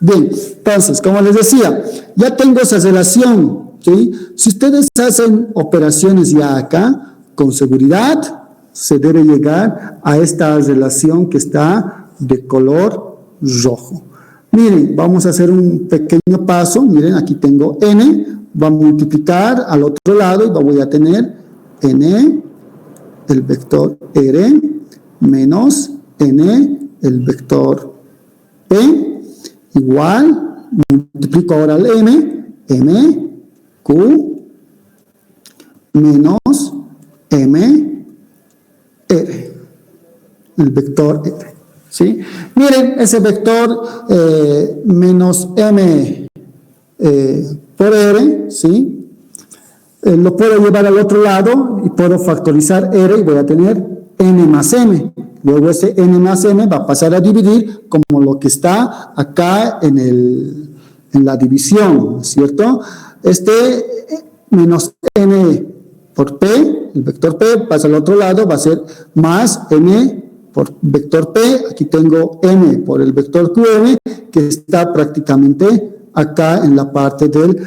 Bien, entonces, como les decía, ya tengo esa relación, ¿sí? Si ustedes hacen operaciones ya acá, con seguridad, se debe llegar a esta relación que está de color rojo. Miren, vamos a hacer un pequeño paso. Miren, aquí tengo N, va a multiplicar al otro lado y voy a tener N, el vector R, menos N, el vector P, igual, multiplico ahora el M, Q, menos M, R, el vector R, ¿sí? Miren, ese vector menos M por R, ¿sí? Lo puedo llevar al otro lado y puedo factorizar R y voy a tener N más M. Luego ese N más M va a pasar a dividir como lo que está acá en la división, ¿cierto? Este menos N por P, el vector P pasa al otro lado, va a ser más M por vector P. Aquí tengo M por el vector QM, que está prácticamente acá en la parte del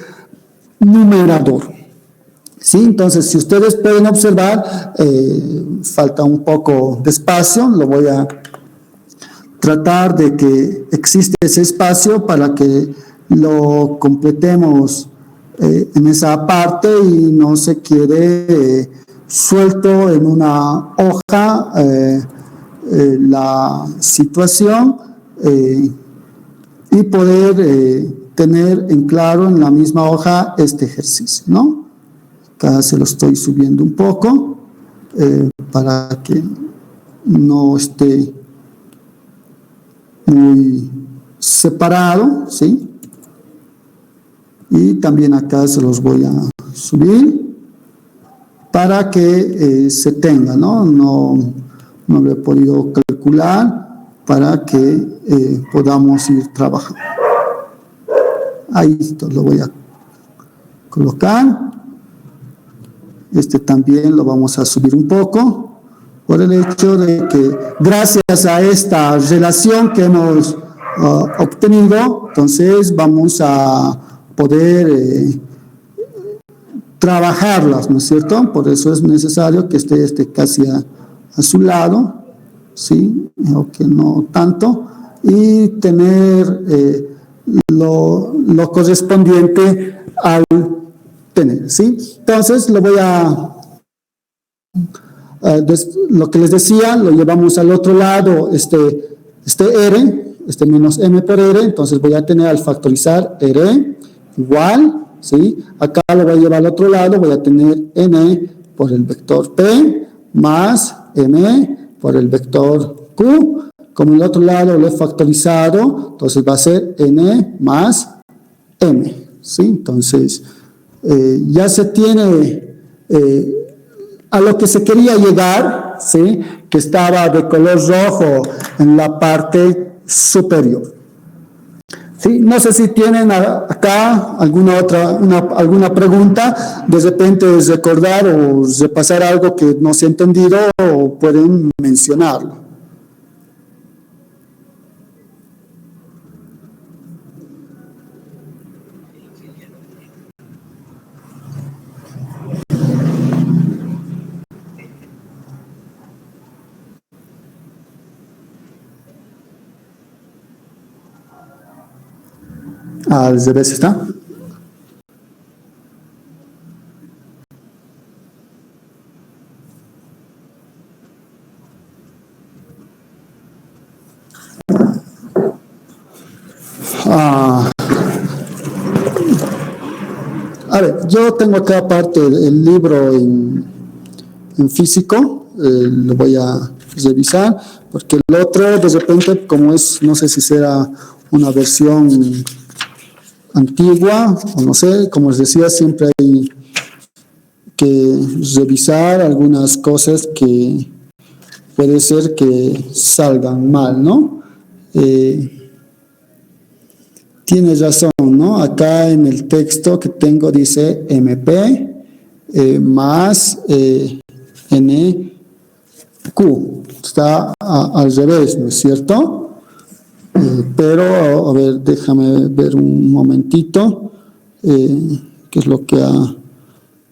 numerador. Sí, entonces, si ustedes pueden observar, falta un poco de espacio, lo voy a tratar de que existe ese espacio para que lo completemos en esa parte y no se quede suelto en una hoja la situación y poder tener en claro en la misma hoja este ejercicio, ¿no? Acá se lo estoy subiendo un poco para que no esté muy separado, ¿sí? Y también acá se los voy a subir para que se tenga, ¿no? No lo he podido calcular para que podamos ir trabajando. Ahí esto lo voy a colocar. Este también lo vamos a subir un poco por el hecho de que gracias a esta relación que hemos obtenido, entonces vamos a poder trabajarlas, ¿no es cierto? Por eso es necesario que esté casi a su lado, ¿sí? O que no tanto, y tener lo correspondiente al tener, ¿sí? Entonces, lo voy lo que les decía, lo llevamos al otro lado, este R, menos M por R, entonces voy a tener al factorizar R igual, ¿sí? Acá lo voy a llevar al otro lado, voy a tener N por el vector P más M por el vector Q. Como el otro lado lo he factorizado, entonces va a ser N más M, ¿sí? Entonces, ya se tiene a lo que se quería llegar, ¿sí? Que estaba de color rojo en la parte superior. ¿Sí? No sé si tienen acá alguna pregunta, de repente recordar o repasar algo que no se ha entendido o pueden mencionarlo. Al revés está. A ver, yo tengo acá aparte el libro en físico, lo voy a revisar, porque el otro de repente, como es, no sé si será una versión antigua, o no sé, como les decía, siempre hay que revisar algunas cosas que puede ser que salgan mal, ¿no? Tienes razón, ¿no? Acá en el texto que tengo dice MP más NQ. Está al revés, ¿no es cierto? Pero, a ver, déjame ver un momentito qué es lo que ha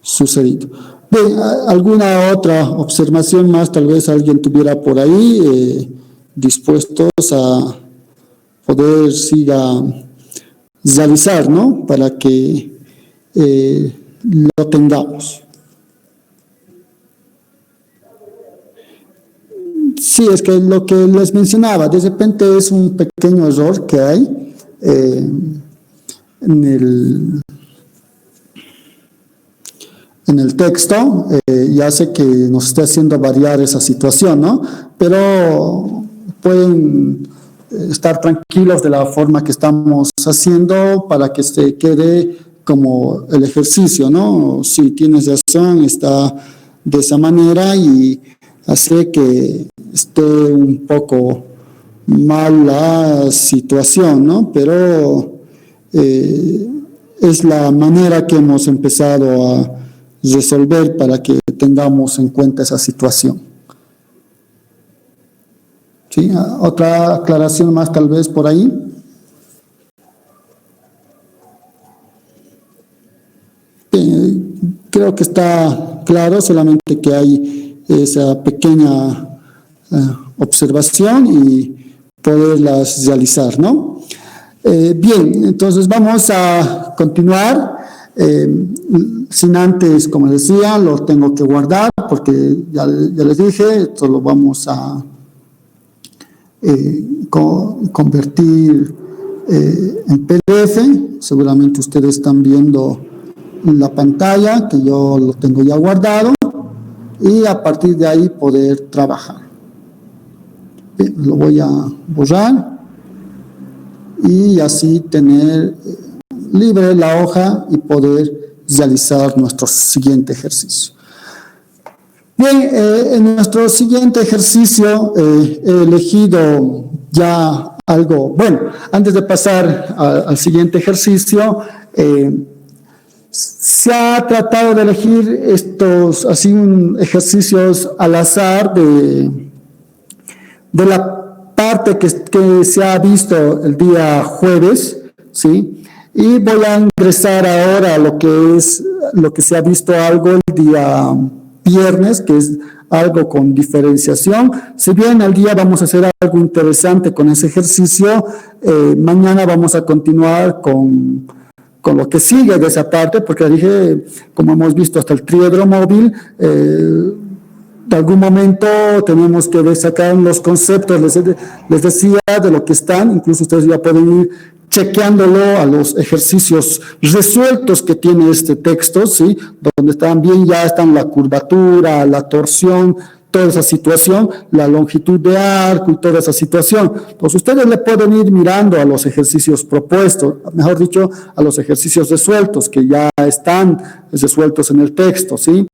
sucedido. Bien, ¿alguna otra observación más? Tal vez alguien tuviera por ahí dispuestos a poder siga realizar, ¿no? Para que lo tengamos. Sí, es que lo que les mencionaba, de repente es un pequeño error que hay en el texto y hace que nos esté haciendo variar esa situación, ¿no? Pero pueden estar tranquilos de la forma que estamos haciendo para que se quede como el ejercicio, ¿no? Si tienes razón, está de esa manera y hace que esté un poco mal la situación, ¿no? Pero es la manera que hemos empezado a resolver para que tengamos en cuenta esa situación. ¿Sí? ¿Otra aclaración más tal vez por ahí? Creo que está claro, solamente que hay esa pequeña observación y poderlas realizar, ¿no? Bien, entonces vamos a continuar. Sin antes, como decía, lo tengo que guardar porque ya les dije, esto lo vamos a convertir en PDF. Seguramente ustedes están viendo en la pantalla que yo lo tengo ya guardado y a partir de ahí poder trabajar. Bien, lo voy a borrar y así tener libre la hoja y poder realizar nuestro siguiente ejercicio. Bien, en nuestro siguiente ejercicio he elegido ya algo, bueno, antes de pasar al siguiente ejercicio, se ha tratado de elegir estos así ejercicios al azar de la parte que se ha visto el día jueves, ¿sí? Y voy a ingresar ahora a lo que se ha visto algo el día viernes, que es algo con diferenciación. Si bien al día vamos a hacer algo interesante con ese ejercicio, mañana vamos a continuar con lo que sigue de esa parte, porque dije, como hemos visto hasta el triedro móvil, de algún momento tenemos que sacar los conceptos, les decía, de lo que están, incluso ustedes ya pueden ir chequeándolo a los ejercicios resueltos que tiene este texto, ¿sí? Donde también ya están la curvatura, la torsión, toda esa situación, la longitud de arco y toda esa situación. Entonces ustedes le pueden ir mirando a los ejercicios propuestos, mejor dicho, a los ejercicios resueltos que ya están resueltos en el texto, ¿sí?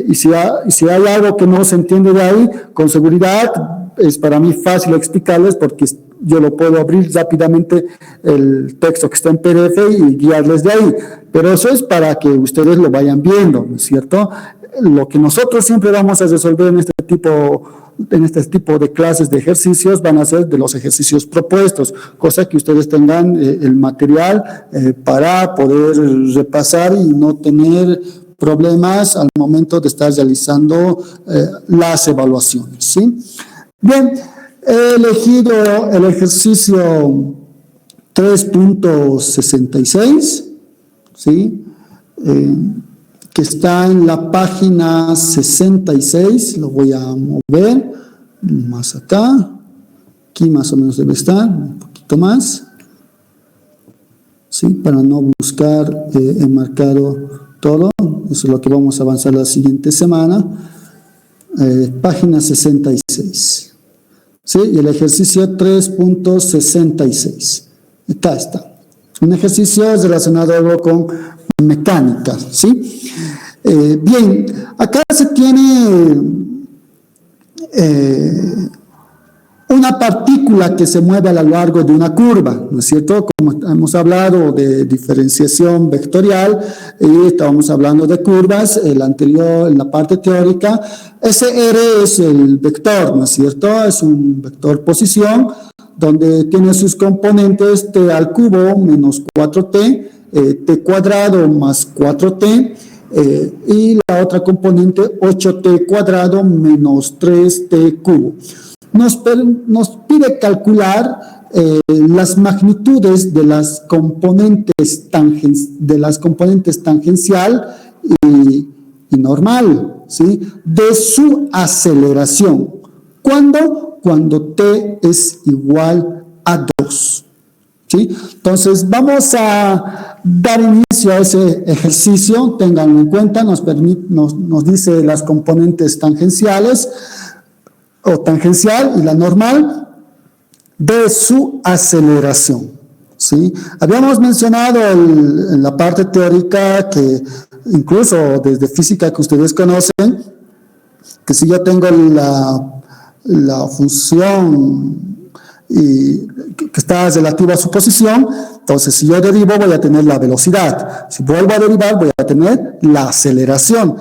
Y si hay algo que no se entiende de ahí, con seguridad es para mí fácil explicarles porque yo lo puedo abrir rápidamente el texto que está en PDF y guiarles de ahí. Pero eso es para que ustedes lo vayan viendo, ¿no es cierto? Lo que nosotros siempre vamos a resolver en este tipo de clases de ejercicios van a ser de los ejercicios propuestos, cosa que ustedes tengan el material para poder repasar y no tener problemas al momento de estar realizando las evaluaciones, ¿sí? Bien, he elegido el ejercicio 3.66, ¿sí? Que está en la página 66, lo voy a mover más acá, aquí más o menos debe estar, un poquito más, ¿sí? Para no buscar enmarcado todo, eso es lo que vamos a avanzar la siguiente semana, página 66, ¿sí? Y el ejercicio 3.66, acá está. Un ejercicio relacionado con mecánica, ¿sí? Bien, acá se tiene una partícula que se mueve a lo largo de una curva, ¿no es cierto? Como hemos hablado de diferenciación vectorial y estábamos hablando de curvas, el anterior, en la parte teórica, ese R es el vector, ¿no es cierto? Es un vector posición donde tiene sus componentes t al cubo menos 4t, t cuadrado más 4t, y la otra componente 8t cuadrado menos 3t cubo. Nos pide calcular las magnitudes de las componentes tangencial y normal, ¿sí? De su aceleración. ¿Cuándo? Cuando t es igual a 2. ¿Sí? Entonces, vamos a dar inicio a ese ejercicio. Ténganlo en cuenta, nos dice las componentes tangenciales o tangencial y la normal de su aceleración. ¿Sí? Habíamos mencionado en la parte teórica que incluso desde física que ustedes conocen, que si yo tengo la función y que está relativa a su posición, entonces si yo derivo voy a tener la velocidad, si vuelvo a derivar voy a tener la aceleración.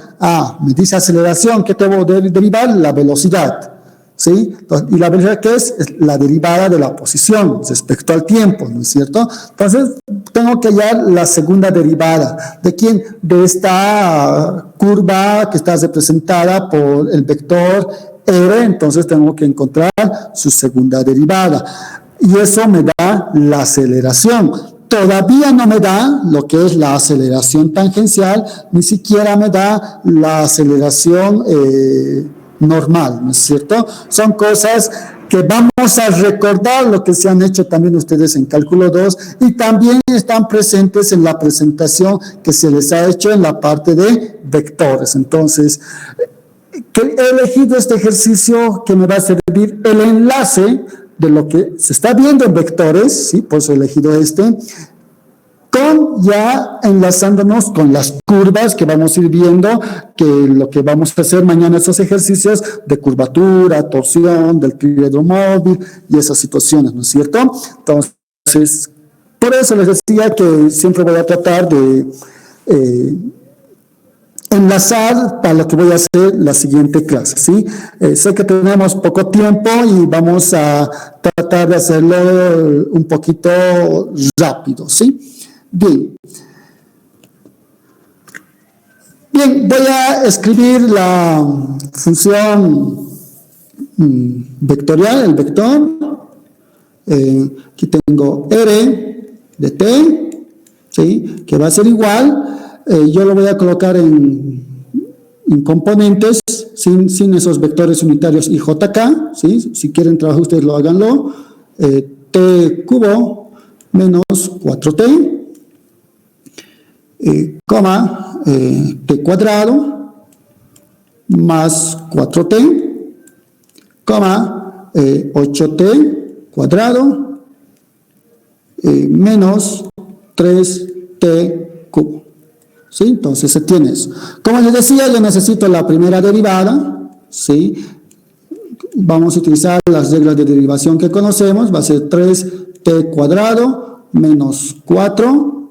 Me dice aceleración, ¿qué debo derivar? La velocidad, ¿sí? Entonces, y la velocidad, ¿qué es? Es la derivada de la posición respecto al tiempo, ¿no es cierto? Entonces tengo que hallar la segunda derivada. ¿De quién? De esta curva que está representada por el vector R, entonces tengo que encontrar su segunda derivada. Y eso me da la aceleración. Todavía no me da lo que es la aceleración tangencial, ni siquiera me da la aceleración normal, ¿no es cierto? Son cosas que vamos a recordar, lo que se han hecho también ustedes en cálculo 2 y también están presentes en la presentación que se les ha hecho en la parte de vectores. Entonces, he elegido este ejercicio que me va a servir el enlace de lo que se está viendo en vectores, ¿sí? Por eso he elegido con ya enlazándonos con las curvas que vamos a ir viendo, que lo que vamos a hacer mañana estos ejercicios de curvatura, torsión, del triedro móvil y esas situaciones, ¿no es cierto? Entonces, por eso les decía que siempre voy a tratar de enlazar para lo que voy a hacer la siguiente clase, ¿sí? Sé que tenemos poco tiempo y vamos a tratar de hacerlo un poquito rápido, ¿sí? Bien, voy a escribir la función vectorial, el vector. Aquí tengo R de t, ¿sí? Que va a ser igual. Yo lo voy a colocar en componentes sin esos vectores unitarios y jk, ¿sí? Si quieren trabajar ustedes lo háganlo. T cubo menos 4t, coma, t cuadrado más 4t, coma, 8t cuadrado menos 3t cubo. ¿Sí? Entonces se tiene eso. Como les decía, yo necesito la primera derivada, ¿sí? Vamos a utilizar las reglas de derivación que conocemos, va a ser 3t cuadrado menos 4,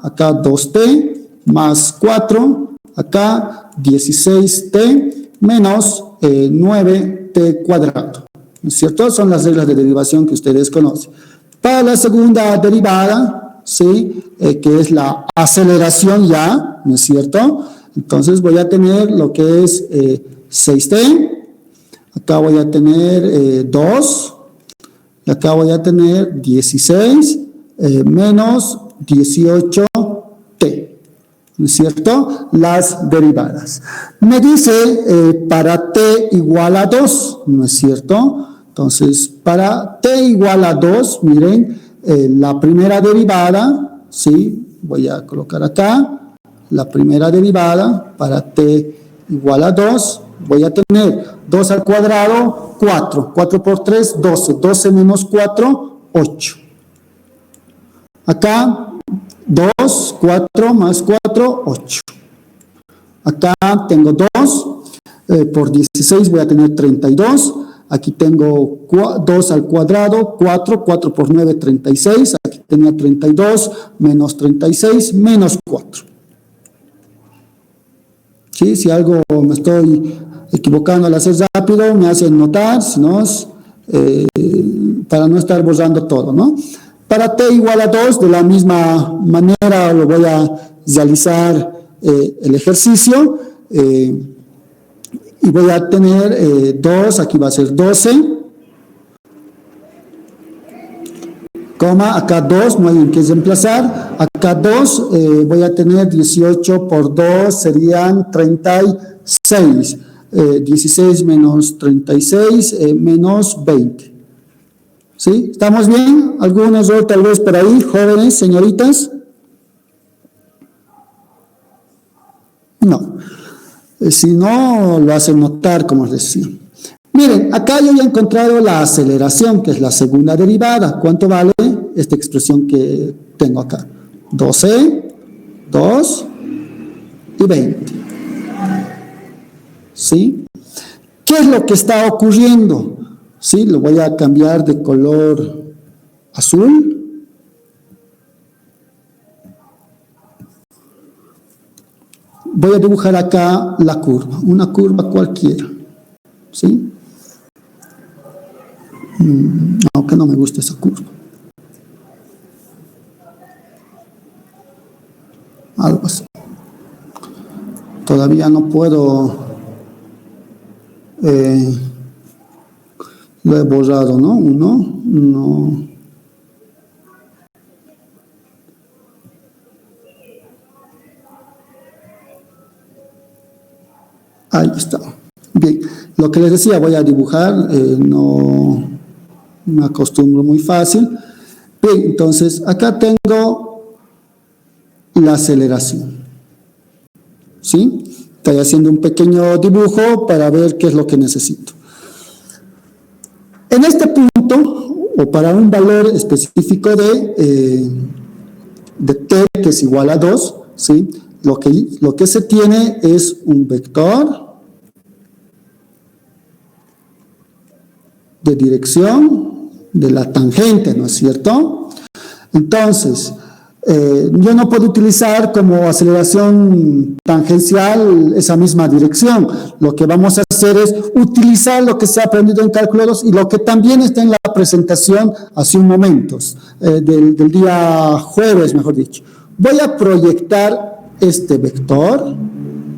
acá 2t más 4, acá 16t menos 9t cuadrado. ¿No es cierto? Son las reglas de derivación que ustedes conocen. Para la segunda derivada, ¿sí? Que es la aceleración ya, ¿no es cierto? Entonces voy a tener lo que es 6t, acá voy a tener 2, y acá voy a tener 16, menos 18t, ¿no es cierto? Las derivadas. Me dice para t igual a 2, ¿no es cierto? Entonces, para t igual a 2, miren, la primera derivada, ¿sí? Voy a colocar acá, la primera derivada para t igual a 2, voy a tener 2 al cuadrado, 4. 4 por 3, 12. 12 menos 4, 8. Acá, 2, 4 más 4, 8. Acá tengo 2. Por 16 voy a tener 32. Aquí tengo 2 al cuadrado, 4. 4 por 9, 36. Aquí tenía 32 menos 36 menos 4. ¿Sí? Si algo me estoy equivocando al hacer rápido, me hacen notar, si no, para no estar borrando todo, ¿no? Para t igual a 2, de la misma manera lo voy a realizar el ejercicio y voy a tener 2, aquí va a ser 12, coma, acá 2, no hay en qué reemplazar, acá 2, voy a tener 18 por 2 serían 36, 16 menos 36 menos 20. ¿Sí? ¿Estamos bien? ¿Algún error tal vez por ahí, jóvenes, señoritas? No. Si no, lo hacen notar, como les decía. Miren, acá yo ya he encontrado la aceleración, que es la segunda derivada. ¿Cuánto vale esta expresión que tengo acá? 12, 2 y 20. ¿Sí? ¿Qué es lo que está ocurriendo? Sí, lo voy a cambiar de color azul. Voy a dibujar acá la curva, una curva cualquiera. ¿Sí? Aunque no me gusta esa curva. Algo así. Todavía no puedo... lo he borrado, ¿no? No. Ahí está. Bien, lo que les decía, voy a dibujar, no me acostumbro muy fácil. Bien, entonces, acá tengo la aceleración. ¿Sí? Estoy haciendo un pequeño dibujo para ver qué es lo que necesito. En este punto, o para un valor específico de t, que es igual a 2, ¿sí? Lo que se tiene es un vector de dirección de la tangente, ¿no es cierto? Entonces, yo no puedo utilizar como aceleración tangencial esa misma dirección. Lo que vamos a hacer es utilizar lo que se ha aprendido en cálculo 2 y lo que también está en la presentación hace un momento, del día jueves, mejor dicho. Voy a proyectar este vector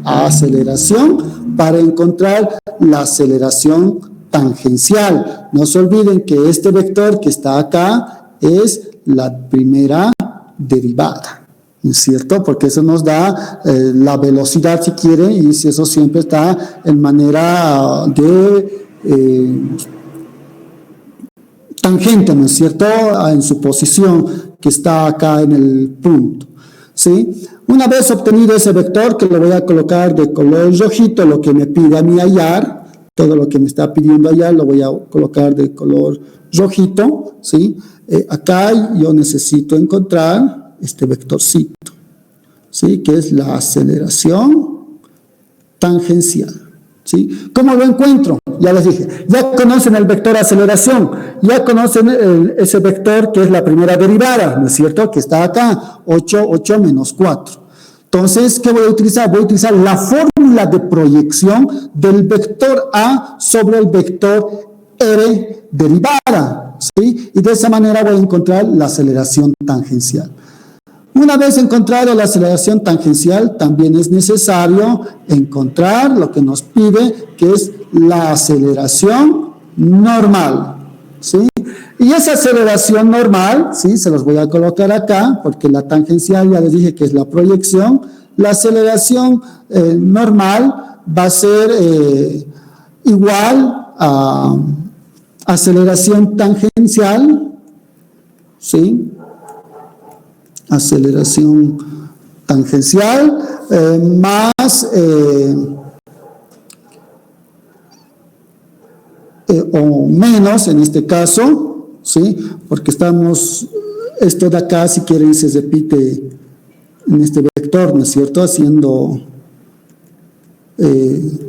a aceleración para encontrar la aceleración tangencial. No se olviden que este vector que está acá es la primera derivada, ¿no es cierto? Porque eso nos da la velocidad, si quiere, y eso siempre está en manera de tangente, ¿no es cierto? En su posición que está acá en el punto, ¿sí? Una vez obtenido ese vector, que lo voy a colocar de color rojito, lo que me pide a mí hallar, todo lo que me está pidiendo hallar lo voy a colocar de color rojito, ¿sí? Acá yo necesito encontrar este vectorcito, ¿sí? Que es la aceleración tangencial, ¿sí? ¿Cómo lo encuentro? Ya les dije, ya conocen el vector aceleración, ya conocen ese vector que es la primera derivada, ¿no es cierto? Que está acá, 8 menos 4. Entonces, ¿qué voy a utilizar? Voy a utilizar la fórmula de proyección del vector A sobre el vector R derivada, ¿sí? Y de esa manera voy a encontrar la aceleración tangencial. Una vez encontrado la aceleración tangencial, también es necesario encontrar lo que nos pide, que es la aceleración normal, ¿sí? Y esa aceleración normal, ¿sí? Se los voy a colocar acá, porque la tangencial ya les dije que es la proyección. La aceleración normal va a ser igual a aceleración tangencial, ¿sí? Aceleración tangencial más o menos en este caso, ¿sí? Porque estamos, esto de acá si quieren se repite en este vector, ¿no es cierto? Haciendo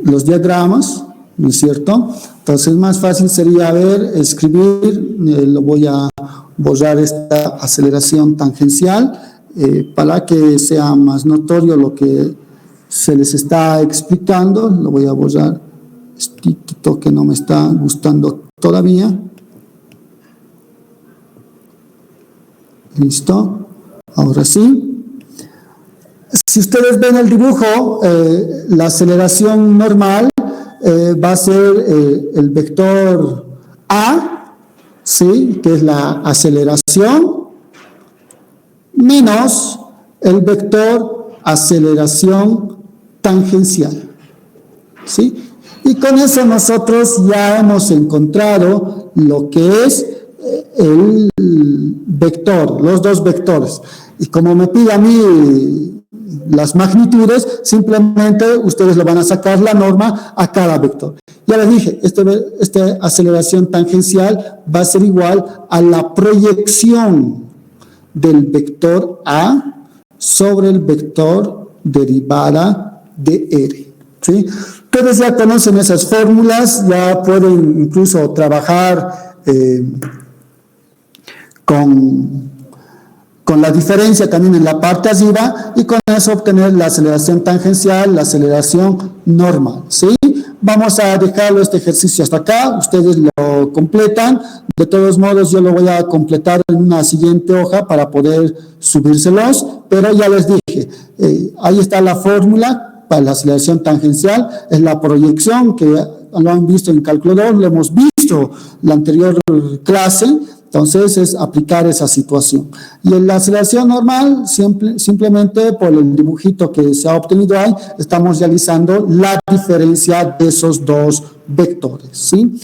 los diagramas, ¿no es cierto? Entonces más fácil sería escribir, lo voy a borrar esta aceleración tangencial para que sea más notorio lo que se les está explicando. Lo voy a borrar, este que no me está gustando todavía. Listo, ahora sí. Si ustedes ven el dibujo, la aceleración normal va a ser el vector A, ¿sí? Que es la aceleración, menos el vector aceleración tangencial, ¿sí? Y con eso nosotros ya hemos encontrado lo que es el vector, los dos vectores. Y como me pide a mí las magnitudes, simplemente ustedes le van a sacar la norma a cada vector. Ya les dije, esta aceleración tangencial va a ser igual a la proyección del vector A sobre el vector derivada de R, ¿sí? Ustedes ya conocen esas fórmulas, ya pueden incluso trabajar con la diferencia también en la parte arriba y con eso obtener la aceleración tangencial, la aceleración normal, ¿sí? Vamos a dejarlo este ejercicio hasta acá, ustedes lo completan, de todos modos yo lo voy a completar en una siguiente hoja para poder subírselos, pero ya les dije, ahí está la fórmula para la aceleración tangencial, es la proyección que lo han visto en cálculo 2, lo hemos visto la anterior clase. Entonces es aplicar esa situación. Y en la aceleración normal, simplemente por el dibujito que se ha obtenido ahí, estamos realizando la diferencia de esos dos vectores, ¿sí?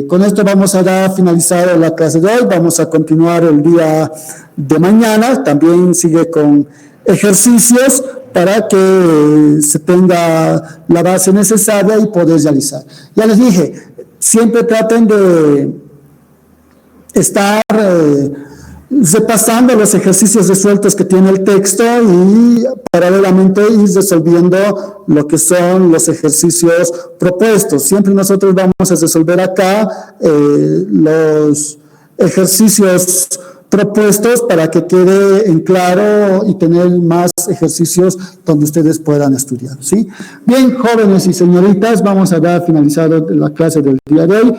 Con esto vamos a dar finalizado la clase de hoy, vamos a continuar el día de mañana, también sigue con ejercicios para que se tenga la base necesaria y poder realizar. Ya les dije, siempre traten de estar repasando los ejercicios resueltos que tiene el texto y paralelamente ir resolviendo lo que son los ejercicios propuestos. Siempre nosotros vamos a resolver acá los ejercicios propuestos para que quede en claro y tener más ejercicios donde ustedes puedan estudiar, ¿sí? Bien, jóvenes y señoritas, vamos a dar finalizado la clase del día de hoy.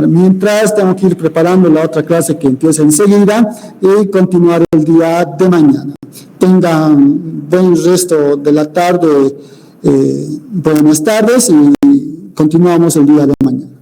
Mientras tengo que ir preparando la otra clase que empieza enseguida y continuar el día de mañana. Tengan buen resto de la tarde, buenas tardes y continuamos el día de mañana.